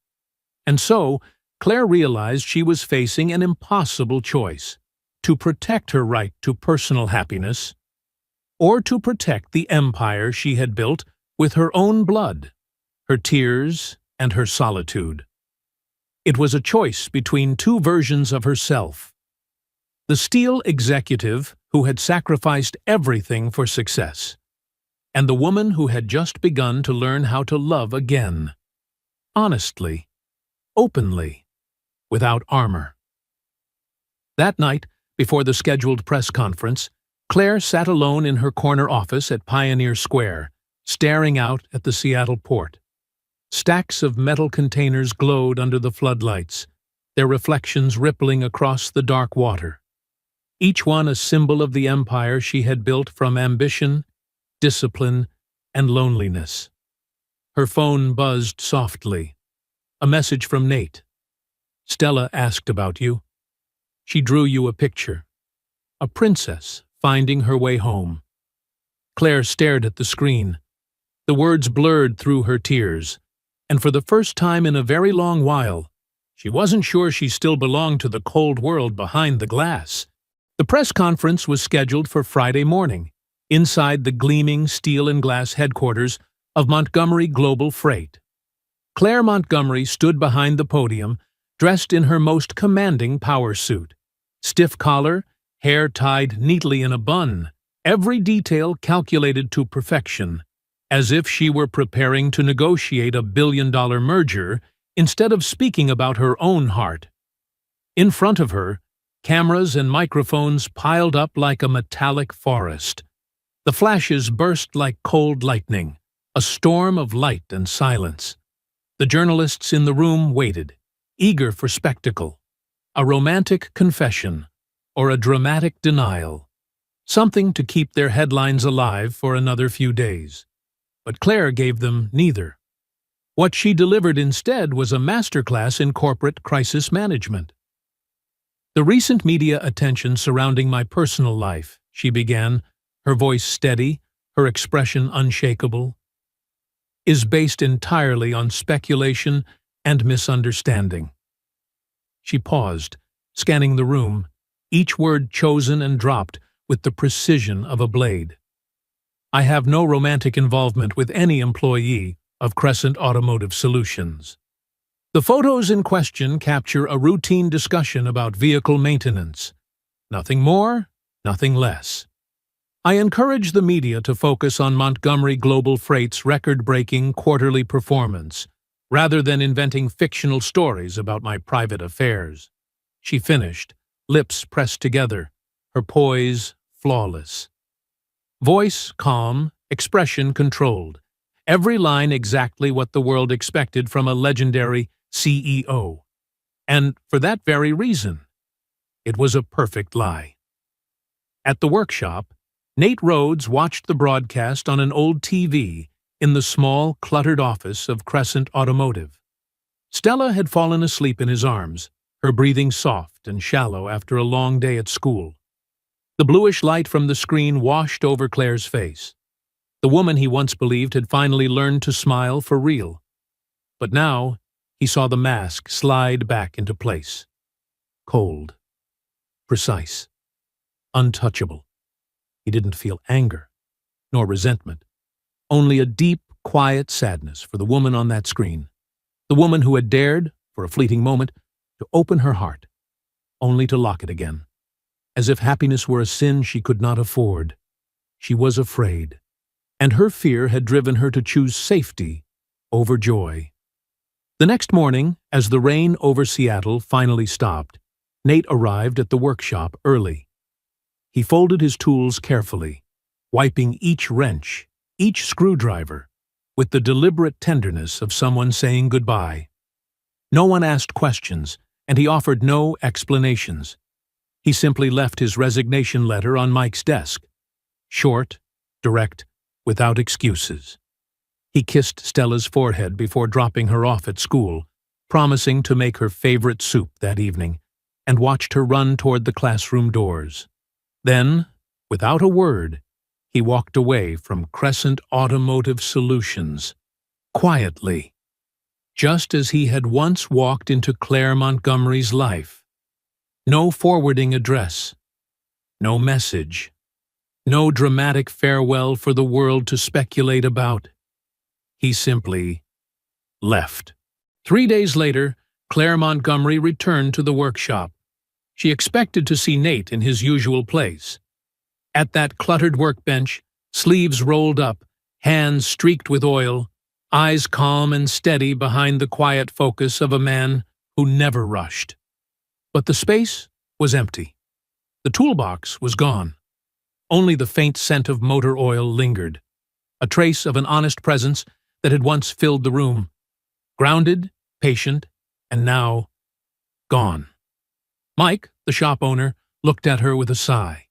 And so, Claire realized she was facing an impossible choice: to protect her right to personal happiness, or to protect the empire she had built with her own blood, her tears, and her solitude. It was a choice between two versions of herself: the steel executive who had sacrificed everything for success, and the woman who had just begun to learn how to love again, honestly, openly, without armor. That night, before the scheduled press conference, Claire sat alone in her corner office at Pioneer Square, staring out at the Seattle port. Stacks of metal containers glowed under the floodlights, their reflections rippling across the dark water. Each one a symbol of the empire she had built from ambition, discipline, and loneliness. Her phone buzzed softly. A message from Nate. "Stella asked about you. She drew you a picture. A princess finding her way home." Claire stared at the screen. The words blurred through her tears, and for the first time in a very long while, she wasn't sure she still belonged to the cold world behind the glass. The press conference was scheduled for Friday morning, inside the gleaming steel and glass headquarters of Montgomery Global Freight. Claire Montgomery stood behind the podium, dressed in her most commanding power suit. Stiff collar, hair tied neatly in a bun, every detail calculated to perfection, as if she were preparing to negotiate a billion-dollar merger instead of speaking about her own heart. In front of her, cameras and microphones piled up like a metallic forest. The flashes burst like cold lightning, a storm of light and silence. The journalists in the room waited, eager for spectacle, a romantic confession, or a dramatic denial, something to keep their headlines alive for another few days. But Claire gave them neither. What she delivered instead was a masterclass in corporate crisis management. "The recent media attention surrounding my personal life," she began, her voice steady, her expression unshakable, "is based entirely on speculation and misunderstanding." She paused, scanning the room, each word chosen and dropped with the precision of a blade. "I have no romantic involvement with any employee of Crescent Automotive Solutions. The photos in question capture a routine discussion about vehicle maintenance. Nothing more, nothing less. I encourage the media to focus on Montgomery Global Freight's record-breaking quarterly performance, rather than inventing fictional stories about my private affairs." She finished, lips pressed together, her poise flawless. Voice calm, expression controlled, every line exactly what the world expected from a legendary CEO. And for that very reason, it was a perfect lie. At the workshop, Nate Rhodes watched the broadcast on an old TV in the small, cluttered office of Crescent Automotive. Stella had fallen asleep in his arms, her breathing soft and shallow after a long day at school. The bluish light from the screen washed over Claire's face. The woman he once believed had finally learned to smile for real. But now, he saw the mask slide back into place. Cold. Precise. Untouchable. He didn't feel anger, nor resentment. Only a deep, quiet sadness for the woman on that screen. The woman who had dared, for a fleeting moment, to open her heart, only to lock it again. As if happiness were a sin she could not afford. She was afraid, and her fear had driven her to choose safety over joy. The next morning, as the rain over Seattle finally stopped, Nate arrived at the workshop early. He folded his tools carefully, wiping each wrench, each screwdriver, with the deliberate tenderness of someone saying goodbye. No one asked questions, and he offered no explanations. He simply left his resignation letter on Mike's desk. Short, direct, without excuses. He kissed Stella's forehead before dropping her off at school, promising to make her favorite soup that evening, and watched her run toward the classroom doors. Then, without a word, he walked away from Crescent Automotive Solutions, quietly, just as he had once walked into Claire Montgomery's life. No forwarding address, no message, no dramatic farewell for the world to speculate about. He simply left. 3 days later, Claire Montgomery returned to the workshop. She expected to see Nate in his usual place. At that cluttered workbench, sleeves rolled up, hands streaked with oil, eyes calm and steady behind the quiet focus of a man who never rushed. But the space was empty. The toolbox was gone. Only the faint scent of motor oil lingered, a trace of an honest presence that had once filled the room. Grounded, patient, and now gone. Mike, the shop owner, looked at her with a sigh.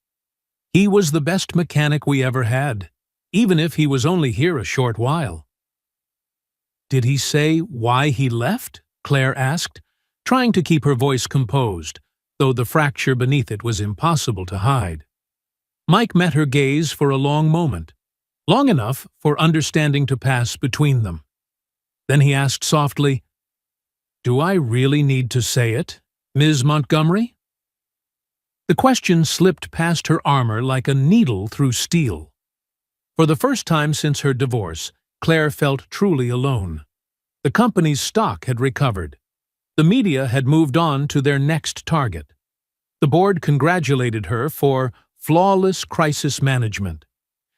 He was the best mechanic we ever had, even if he was only here a short while. "Did he say why he left?" Claire asked, trying to keep her voice composed, though the fracture beneath it was impossible to hide. Mike met her gaze for a long moment, long enough for understanding to pass between them. Then he asked softly, "Do I really need to say it, Ms. Montgomery?" The question slipped past her armor like a needle through steel. For the first time since her divorce, Claire felt truly alone. The company's stock had recovered. The media had moved on to their next target. The board congratulated her for flawless crisis management.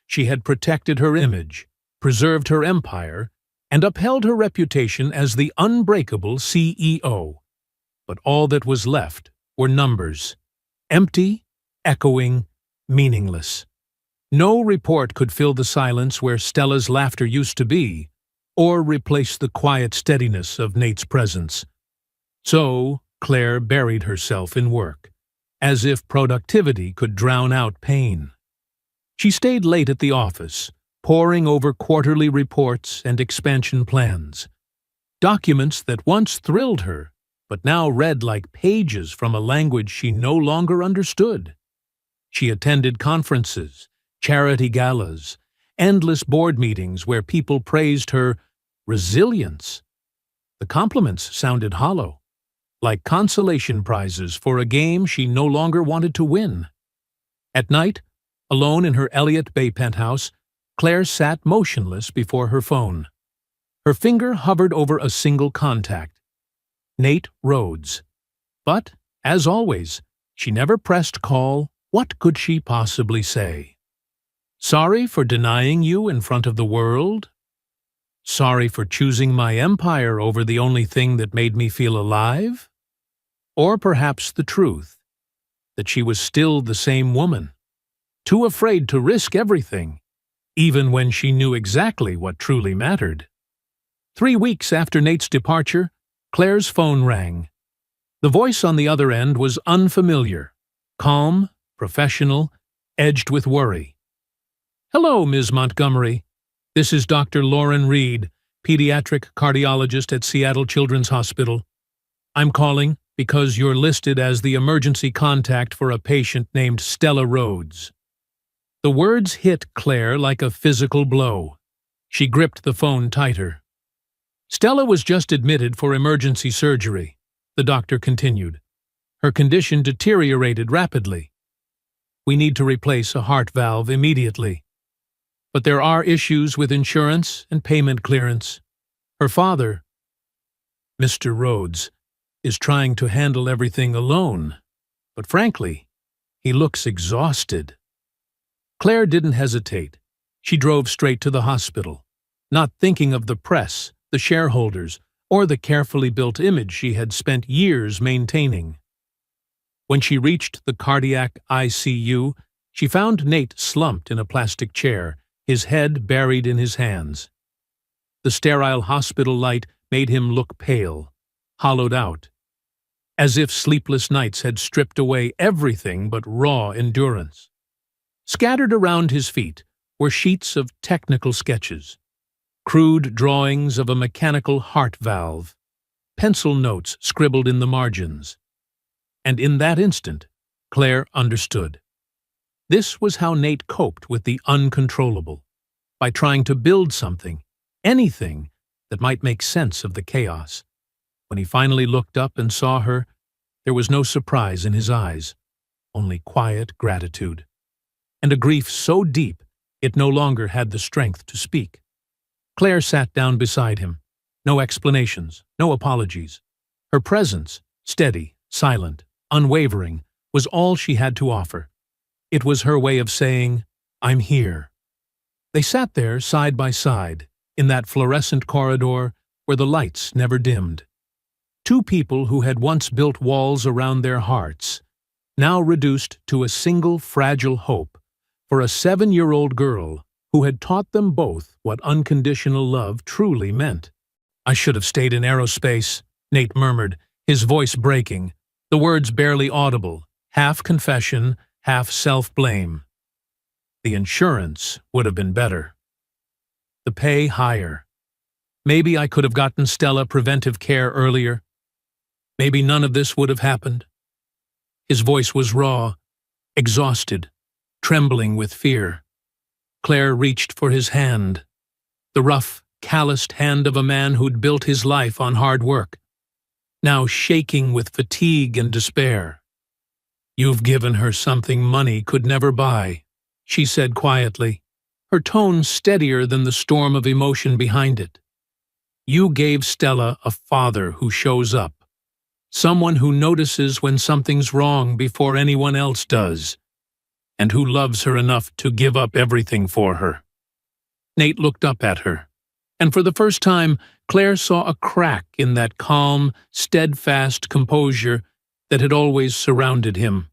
She had protected her image, preserved her empire, and upheld her reputation as the unbreakable CEO. But all that was left were numbers. Empty, echoing, meaningless. No report could fill the silence where Stella's laughter used to be, or replace the quiet steadiness of Nate's presence. So, Claire buried herself in work, as if productivity could drown out pain. She stayed late at the office, poring over quarterly reports and expansion plans. Documents that once thrilled her, but now read like pages from a language she no longer understood. She attended conferences, charity galas, endless board meetings where people praised her resilience. The compliments sounded hollow, like consolation prizes for a game she no longer wanted to win. At night, alone in her Elliott Bay penthouse, Claire sat motionless before her phone. Her finger hovered over a single contact, Nate Rhodes. But, as always, she never pressed call. What could she possibly say? "Sorry for denying you in front of the world? Sorry for choosing my empire over the only thing that made me feel alive?" Or perhaps the truth, that she was still the same woman, too afraid to risk everything, even when she knew exactly what truly mattered. 3 weeks after Nate's departure, Claire's phone rang. The voice on the other end was unfamiliar, calm, professional, edged with worry. "Hello, Ms. Montgomery. This is Dr. Lauren Reed, pediatric cardiologist at Seattle Children's Hospital. I'm calling because you're listed as the emergency contact for a patient named Stella Rhodes." The words hit Claire like a physical blow. She gripped the phone tighter. "Stella was just admitted for emergency surgery," the doctor continued. "Her condition deteriorated rapidly. We need to replace a heart valve immediately. But there are issues with insurance and payment clearance. Her father..." Mr. Rhodes is trying to handle everything alone, but frankly, he looks exhausted." Claire didn't hesitate. She drove straight to the hospital, not thinking of the press, the shareholders, or the carefully built image she had spent years maintaining. When she reached the cardiac ICU, she found Nate slumped in a plastic chair, his head buried in his hands. The sterile hospital light made him look pale, hollowed out, as if sleepless nights had stripped away everything but raw endurance. Scattered around his feet were sheets of technical sketches, crude drawings of a mechanical heart valve, pencil notes scribbled in the margins. And in that instant, Claire understood. This was how Nate coped with the uncontrollable, by trying to build something, anything, that might make sense of the chaos. When he finally looked up and saw her, there was no surprise in his eyes, only quiet gratitude, and a grief so deep it no longer had the strength to speak. Claire sat down beside him. No explanations, no apologies. Her presence, steady, silent, unwavering, was all she had to offer. It was her way of saying, "I'm here." They sat there side by side, in that fluorescent corridor where the lights never dimmed. Two people who had once built walls around their hearts, now reduced to a single fragile hope for a 7-year-old girl who had taught them both what unconditional love truly meant. "I should have stayed in aerospace," Nate murmured, his voice breaking, the words barely audible, half confession, half self-blame. The insurance would have been better. The pay higher. Maybe I could have gotten Stella preventive care earlier. Maybe none of this would have happened. His voice was raw, exhausted, trembling with fear. Claire reached for his hand, the rough, calloused hand of a man who'd built his life on hard work, now shaking with fatigue and despair. "You've given her something money could never buy," she said quietly, her tone steadier than the storm of emotion behind it. "You gave Stella a father who shows up, someone who notices when something's wrong before anyone else does, and who loves her enough to give up everything for her." Nate looked up at her, and for the first time, Claire saw a crack in that calm, steadfast composure that had always surrounded him.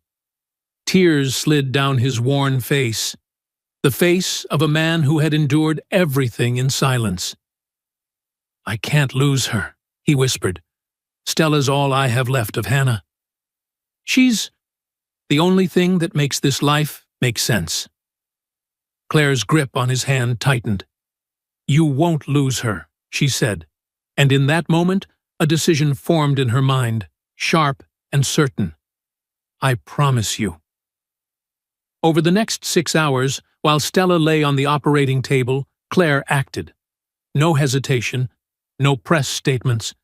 Tears slid down his worn face, the face of a man who had endured everything in silence. "I can't lose her," he whispered. "Stella's all I have left of Hannah. She's the only thing that makes this life make sense." Claire's grip on his hand tightened. "You won't lose her," she said, and in that moment a decision formed in her mind, sharp and certain. "I promise you." Over the next 6 hours, while Stella lay on the operating table, Claire acted. No hesitation, no press statements,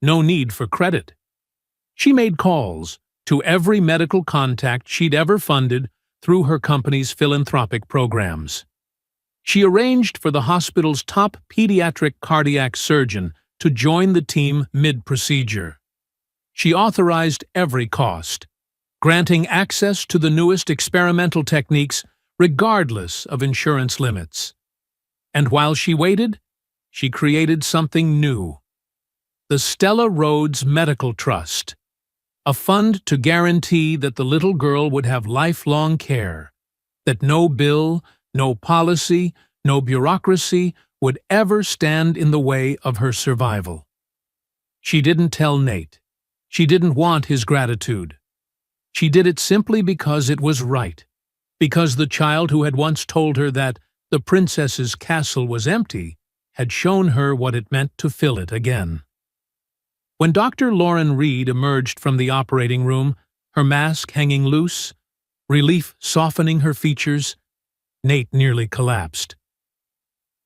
no need for credit. She made calls to every medical contact she'd ever funded through her company's philanthropic programs. She arranged for the hospital's top pediatric cardiac surgeon to join the team mid-procedure. She authorized every cost, granting access to the newest experimental techniques regardless of insurance limits. And while she waited, she created something new. The Stella Rhodes Medical Trust, a fund to guarantee that the little girl would have lifelong care, that no bill, no policy, no bureaucracy would ever stand in the way of her survival. She didn't tell Nate. She didn't want his gratitude. She did it simply because it was right, because the child who had once told her that the princess's castle was empty had shown her what it meant to fill it again. When Dr. Lauren Reed emerged from the operating room, her mask hanging loose, relief softening her features, Nate nearly collapsed.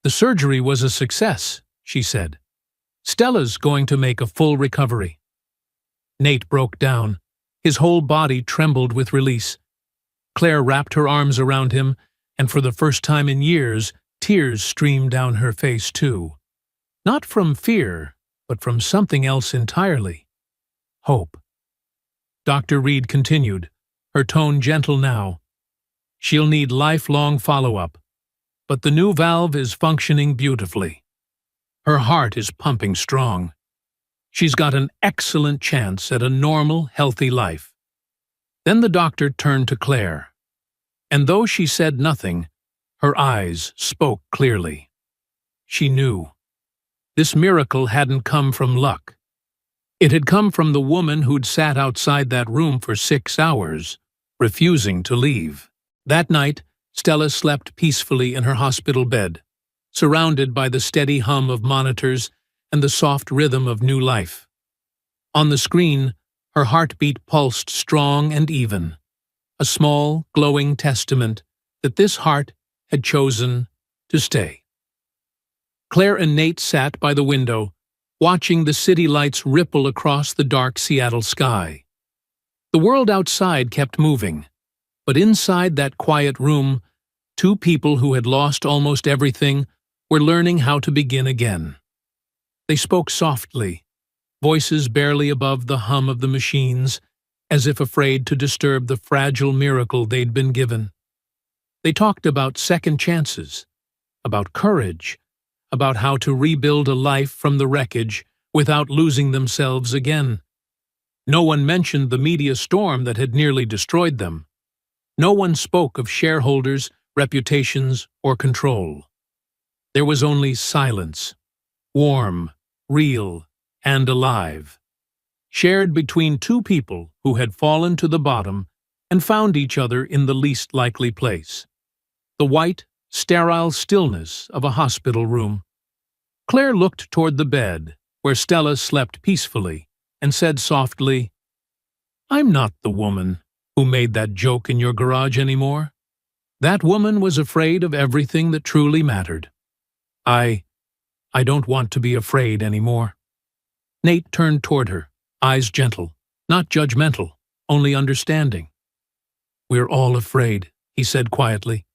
"The surgery was a success," she said. "Stella's going to make a full recovery." Nate broke down. His whole body trembled with release. Claire wrapped her arms around him, and for the first time in years, tears streamed down her face too. Not from fear, but from something else entirely. hope. Dr. Reed continued, her tone gentle now. She'll need lifelong follow-up, but the new valve is functioning beautifully. Her heart is pumping strong. She's got an excellent chance at a normal, healthy life. Then the doctor turned to Claire, and though she said nothing, her eyes spoke clearly. She knew. This miracle hadn't come from luck. It had come from the woman who'd sat outside that room for 6 hours, refusing to leave. That night, Stella slept peacefully in her hospital bed, surrounded by the steady hum of monitors and the soft rhythm of new life. On the screen, her heartbeat pulsed strong and even, a small, glowing testament that this heart had chosen to stay. Claire and Nate sat by the window, watching the city lights ripple across the dark Seattle sky. The world outside kept moving, but inside that quiet room, two people who had lost almost everything were learning how to begin again. They spoke softly, voices barely above the hum of the machines, as if afraid to disturb the fragile miracle they'd been given. They talked about second chances, about courage, about how to rebuild a life from the wreckage without losing themselves again. No one mentioned the media storm that had nearly destroyed them. No one spoke of shareholders, reputations, or control. There was only silence, warm, real, and alive, shared between two people who had fallen to the bottom and found each other in the least likely place. The white, sterile stillness of a hospital room. Claire looked toward the bed, where Stella slept peacefully, and said softly, "I'm not the woman who made that joke in your garage anymore. That woman was afraid of everything that truly mattered. I don't want to be afraid anymore." Nate turned toward her, eyes gentle, not judgmental, only understanding. "We're all afraid," he said quietly.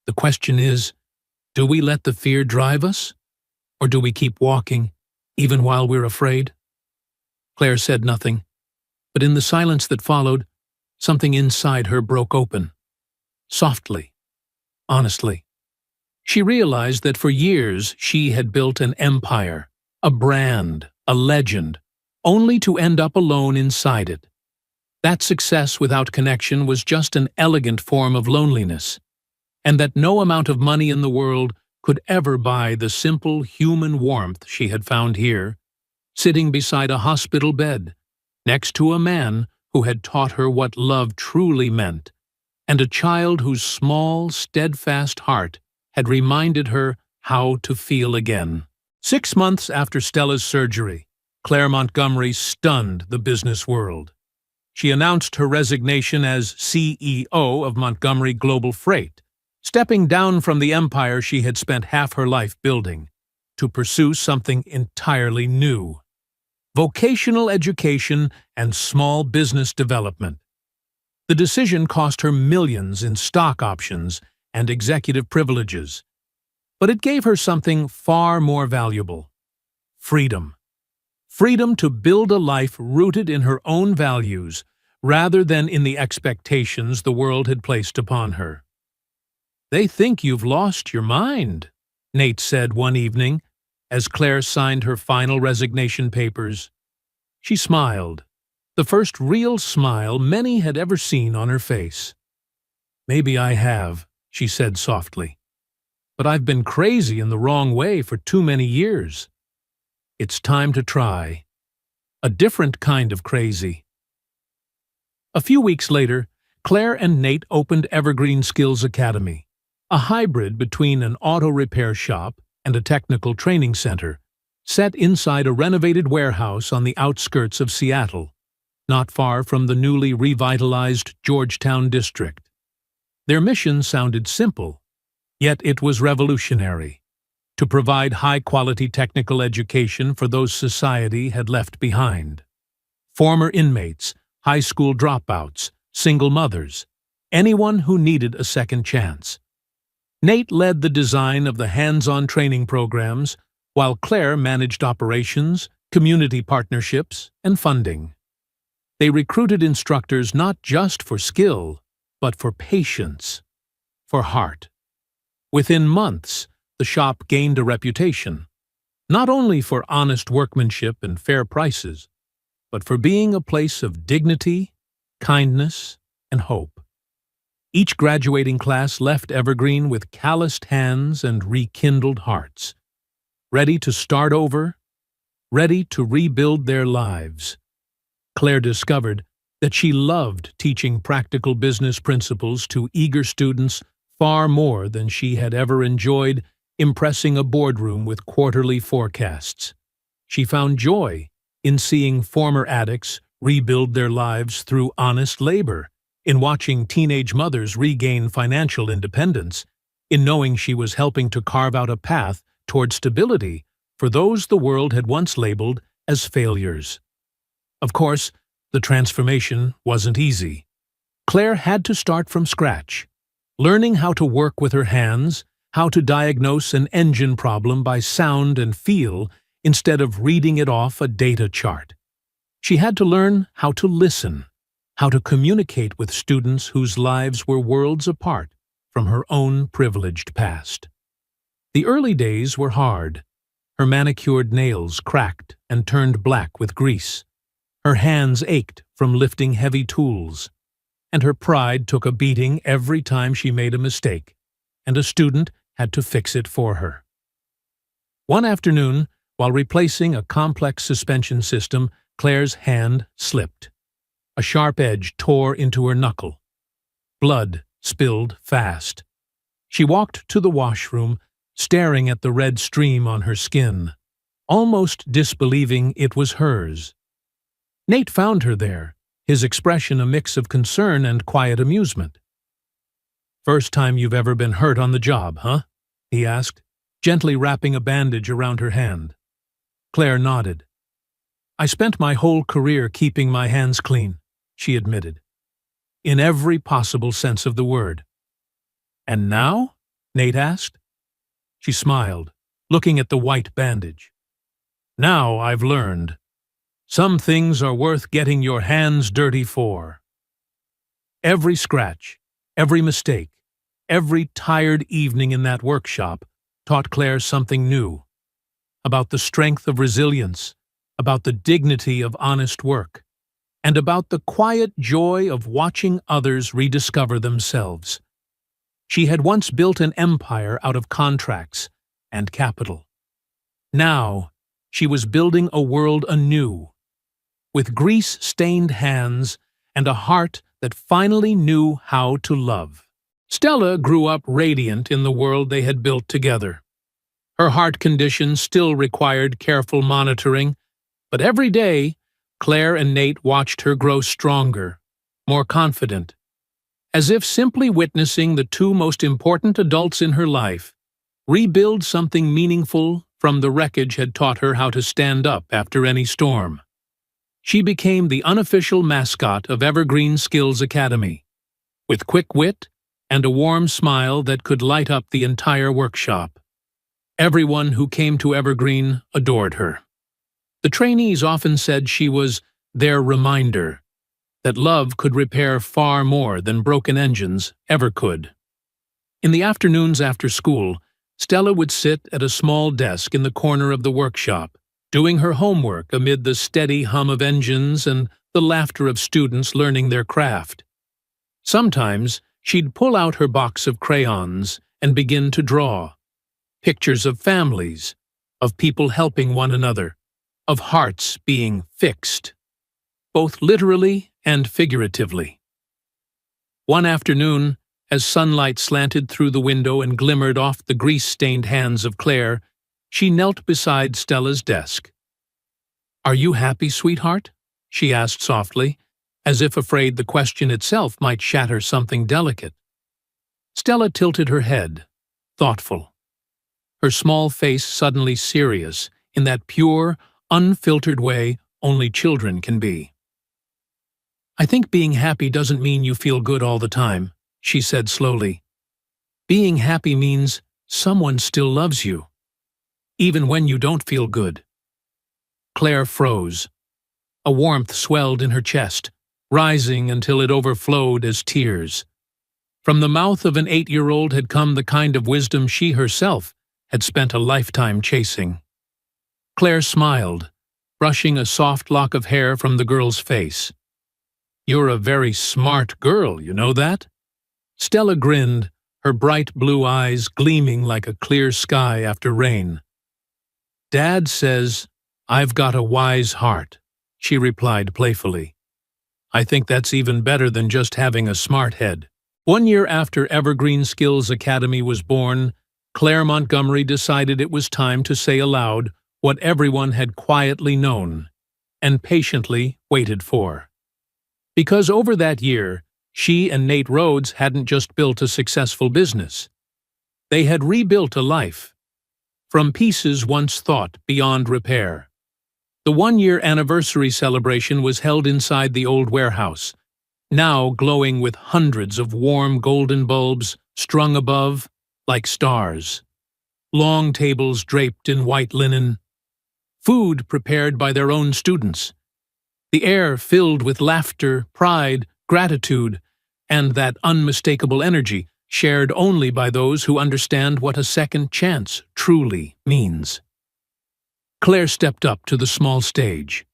"The question is, do we let the fear drive us? Or do we keep walking, even while we're afraid?" Claire said nothing, but in the silence that followed, something inside her broke open. Softly, honestly. She realized that for years she had built an empire, a brand, a legend, only to end up alone inside it. That success without connection was just an elegant form of loneliness, and that no amount of money in the world could ever buy the simple human warmth she had found here, sitting beside a hospital bed, next to a man who had taught her what love truly meant, and a child whose small, steadfast heart had reminded her how to feel again. 6 months after Stella's surgery, Claire Montgomery stunned the business world. She announced her resignation as CEO of Montgomery Global Freight, stepping down from the empire she had spent half her life building, to pursue something entirely new: vocational education and small business development. The decision cost her millions in stock options and executive privileges, but it gave her something far more valuable: freedom. Freedom to build a life rooted in her own values rather than in the expectations the world had placed upon her. "They think you've lost your mind," Nate said one evening, as Claire signed her final resignation papers. She smiled, the first real smile many had ever seen on her face. "Maybe I have," she said softly, "but I've been crazy in the wrong way for too many years. It's time to try a different kind of crazy." A few weeks later, Claire and Nate opened Evergreen Skills Academy, a hybrid between an auto repair shop and a technical training center, set inside a renovated warehouse on the outskirts of Seattle, not far from the newly revitalized Georgetown district. Their mission sounded simple, yet it was revolutionary: to provide high-quality technical education for those society had left behind. Former inmates, high school dropouts, single mothers, anyone who needed a second chance. Nate led the design of the hands-on training programs, while Claire managed operations, community partnerships, and funding. They recruited instructors not just for skill, but for patience, for heart. Within months, the shop gained a reputation, not only for honest workmanship and fair prices, but for being a place of dignity, kindness, and hope. Each graduating class left Evergreen with calloused hands and rekindled hearts, ready to start over, ready to rebuild their lives. Claire discovered that she loved teaching practical business principles to eager students far more than she had ever enjoyed impressing a boardroom with quarterly forecasts. She found joy in seeing former addicts rebuild their lives through honest labor, in watching teenage mothers regain financial independence, in knowing she was helping to carve out a path toward stability for those the world had once labeled as failures. Of course, the transformation wasn't easy. Claire had to start from scratch, learning how to work with her hands, how to diagnose an engine problem by sound and feel instead of reading it off a data chart. She had to learn how to listen, how to communicate with students whose lives were worlds apart from her own privileged past. The early days were hard. Her manicured nails cracked and turned black with grease. Her hands ached from lifting heavy tools, and her pride took a beating every time she made a mistake, and a student had to fix it for her. One afternoon, while replacing a complex suspension system, Claire's hand slipped. A sharp edge tore into her knuckle. Blood spilled fast. She walked to the washroom, staring at the red stream on her skin, almost disbelieving it was hers. Nate found her there, his expression a mix of concern and quiet amusement. "First time you've ever been hurt on the job, huh?" he asked, gently wrapping a bandage around her hand. Claire nodded. "I spent my whole career keeping my hands clean," she admitted, "in every possible sense of the word." "And now?" Nate asked. She smiled, looking at the white bandage. "Now I've learned. Some things are worth getting your hands dirty for." Every scratch, every mistake, every tired evening in that workshop taught Claire something new, about the strength of resilience, about the dignity of honest work, and about the quiet joy of watching others rediscover themselves. She had once built an empire out of contracts and capital. Now she was building a world anew, with grease-stained hands and a heart that finally knew how to love. Stella grew up radiant in the world they had built together. Her heart condition still required careful monitoring, but every day, Claire and Nate watched her grow stronger, more confident, as if simply witnessing the two most important adults in her life rebuild something meaningful from the wreckage had taught her how to stand up after any storm. She became the unofficial mascot of Evergreen Skills Academy, with quick wit and a warm smile that could light up the entire workshop. Everyone who came to Evergreen adored her. The trainees often said she was their reminder that love could repair far more than broken engines ever could. In the afternoons after school, Stella would sit at a small desk in the corner of the workshop, doing her homework amid the steady hum of engines and the laughter of students learning their craft. Sometimes she'd pull out her box of crayons and begin to draw. Pictures of families, of people helping one another, of hearts being fixed, both literally and figuratively. One afternoon, as sunlight slanted through the window and glimmered off the grease-stained hands of Claire, she knelt beside Stella's desk. "Are you happy, sweetheart?" she asked softly, as if afraid the question itself might shatter something delicate. Stella tilted her head, thoughtful, her small face suddenly serious in that pure, unfiltered way only children can be. "I think being happy doesn't mean you feel good all the time," she said slowly. "Being happy means someone still loves you, even when you don't feel good." Claire froze. A warmth swelled in her chest, rising until it overflowed as tears. From the mouth of an 8-year-old had come the kind of wisdom she herself had spent a lifetime chasing. Claire smiled, brushing a soft lock of hair from the girl's face. "You're a very smart girl, you know that?" Stella grinned, her bright blue eyes gleaming like a clear sky after rain. "Dad says I've got a wise heart," she replied playfully. "I think that's even better than just having a smart head." 1 year after Evergreen Skills Academy was born, Claire Montgomery decided it was time to say aloud what everyone had quietly known and patiently waited for. Because over that year, she and Nate Rhodes hadn't just built a successful business. They had rebuilt a life, from pieces once thought beyond repair. The 1-year anniversary celebration was held inside the old warehouse, now glowing with hundreds of warm golden bulbs strung above like stars. Long tables draped in white linen. Food prepared by their own students. The air filled with laughter, pride, gratitude, and that unmistakable energy shared only by those who understand what a second chance truly means. Claire stepped up to the small stage.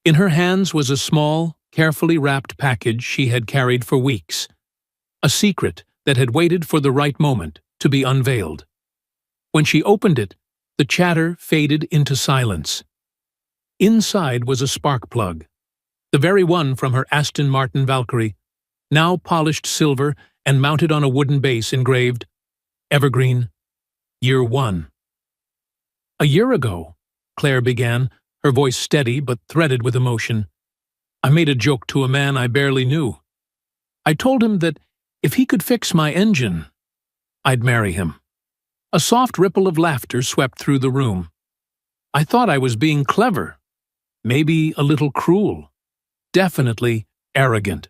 In her hands was a small, carefully wrapped package she had carried for weeks, a secret that had waited for the right moment to be unveiled. When she opened it, the chatter faded into silence. Inside was a spark plug, the very one from her Aston Martin Valkyrie, now polished silver and mounted on a wooden base engraved, "Evergreen, Year 1." "A year ago," Claire began, her voice steady but threaded with emotion, "I made a joke to a man I barely knew. I told him that if he could fix my engine, I'd marry him." A soft ripple of laughter swept through the room. "I thought I was being clever, maybe a little cruel, definitely arrogant."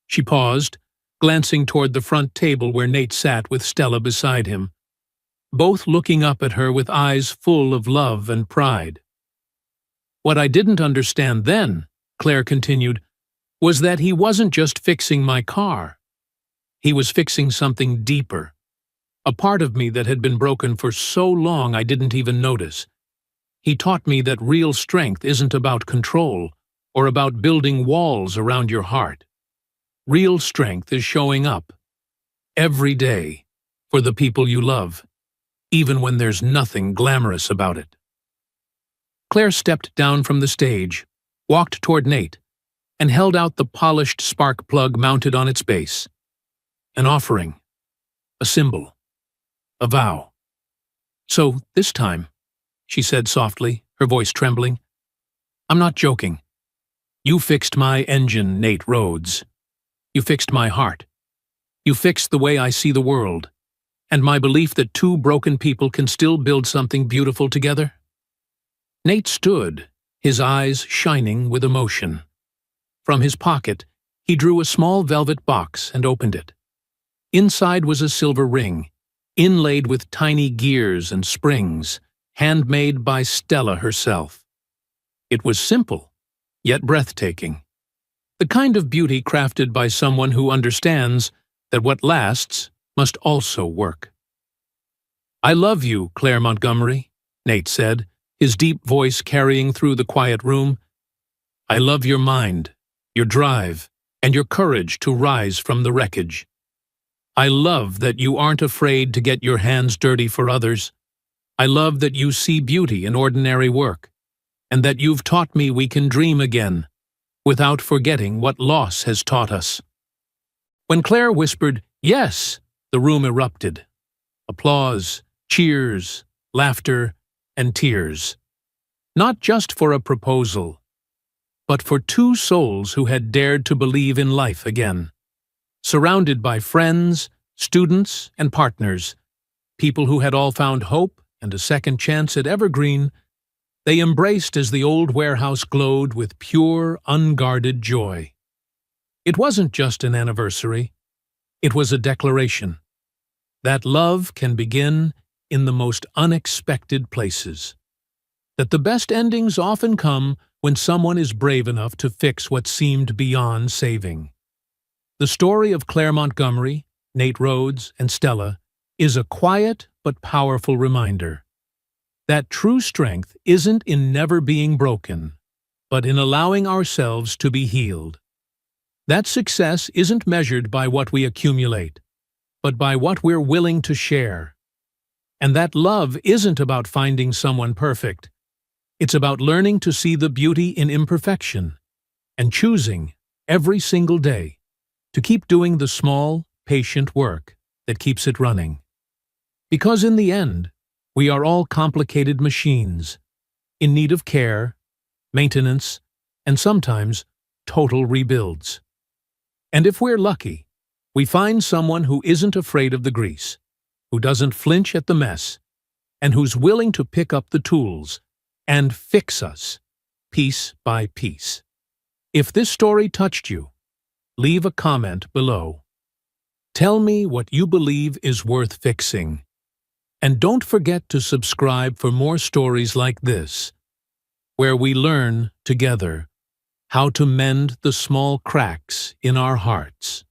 She paused, glancing toward the front table where Nate sat with Stella beside him, both looking up at her with eyes full of love and pride. "What I didn't understand then," Claire continued, "was that he wasn't just fixing my car. He was fixing something deeper, a part of me that had been broken for so long I didn't even notice. He taught me that real strength isn't about control or about building walls around your heart. Real strength is showing up, every day, for the people you love, even when there's nothing glamorous about it." Claire stepped down from the stage, walked toward Nate, and held out the polished spark plug mounted on its base. An offering, a symbol, a vow. "So, this time," she said softly, her voice trembling, "I'm not joking. You fixed my engine, Nate Rhodes. You fixed my heart. You fixed the way I see the world, and my belief that two broken people can still build something beautiful together." Nate stood, his eyes shining with emotion. From his pocket, he drew a small velvet box and opened it. Inside was a silver ring, inlaid with tiny gears and springs, handmade by Stella herself. It was simple, yet breathtaking. The kind of beauty crafted by someone who understands that what lasts must also work. "I love you, Claire Montgomery," Nate said, his deep voice carrying through the quiet room. "I love your mind, your drive, and your courage to rise from the wreckage. I love that you aren't afraid to get your hands dirty for others. I love that you see beauty in ordinary work, and that you've taught me we can dream again, without forgetting what loss has taught us." When Claire whispered, "Yes," the room erupted. Applause, cheers, laughter, and tears. Not just for a proposal, but for two souls who had dared to believe in life again. Surrounded by friends, students, and partners, people who had all found hope and a second chance at Evergreen, they embraced as the old warehouse glowed with pure, unguarded joy. It wasn't just an anniversary. It was a declaration that love can begin in the most unexpected places, that the best endings often come when someone is brave enough to fix what seemed beyond saving. The story of Claire Montgomery, Nate Rhodes, and Stella is a quiet but powerful reminder that true strength isn't in never being broken, but in allowing ourselves to be healed. That success isn't measured by what we accumulate, but by what we're willing to share. And that love isn't about finding someone perfect. It's about learning to see the beauty in imperfection and choosing, every single day, to keep doing the small, patient work that keeps it running. Because in the end, we are all complicated machines, in need of care, maintenance, and sometimes total rebuilds. And if we're lucky, we find someone who isn't afraid of the grease, who doesn't flinch at the mess, and who's willing to pick up the tools and fix us, piece by piece. If this story touched you, leave a comment below. Tell me what you believe is worth fixing. And don't forget to subscribe for more stories like this, where we learn together how to mend the small cracks in our hearts.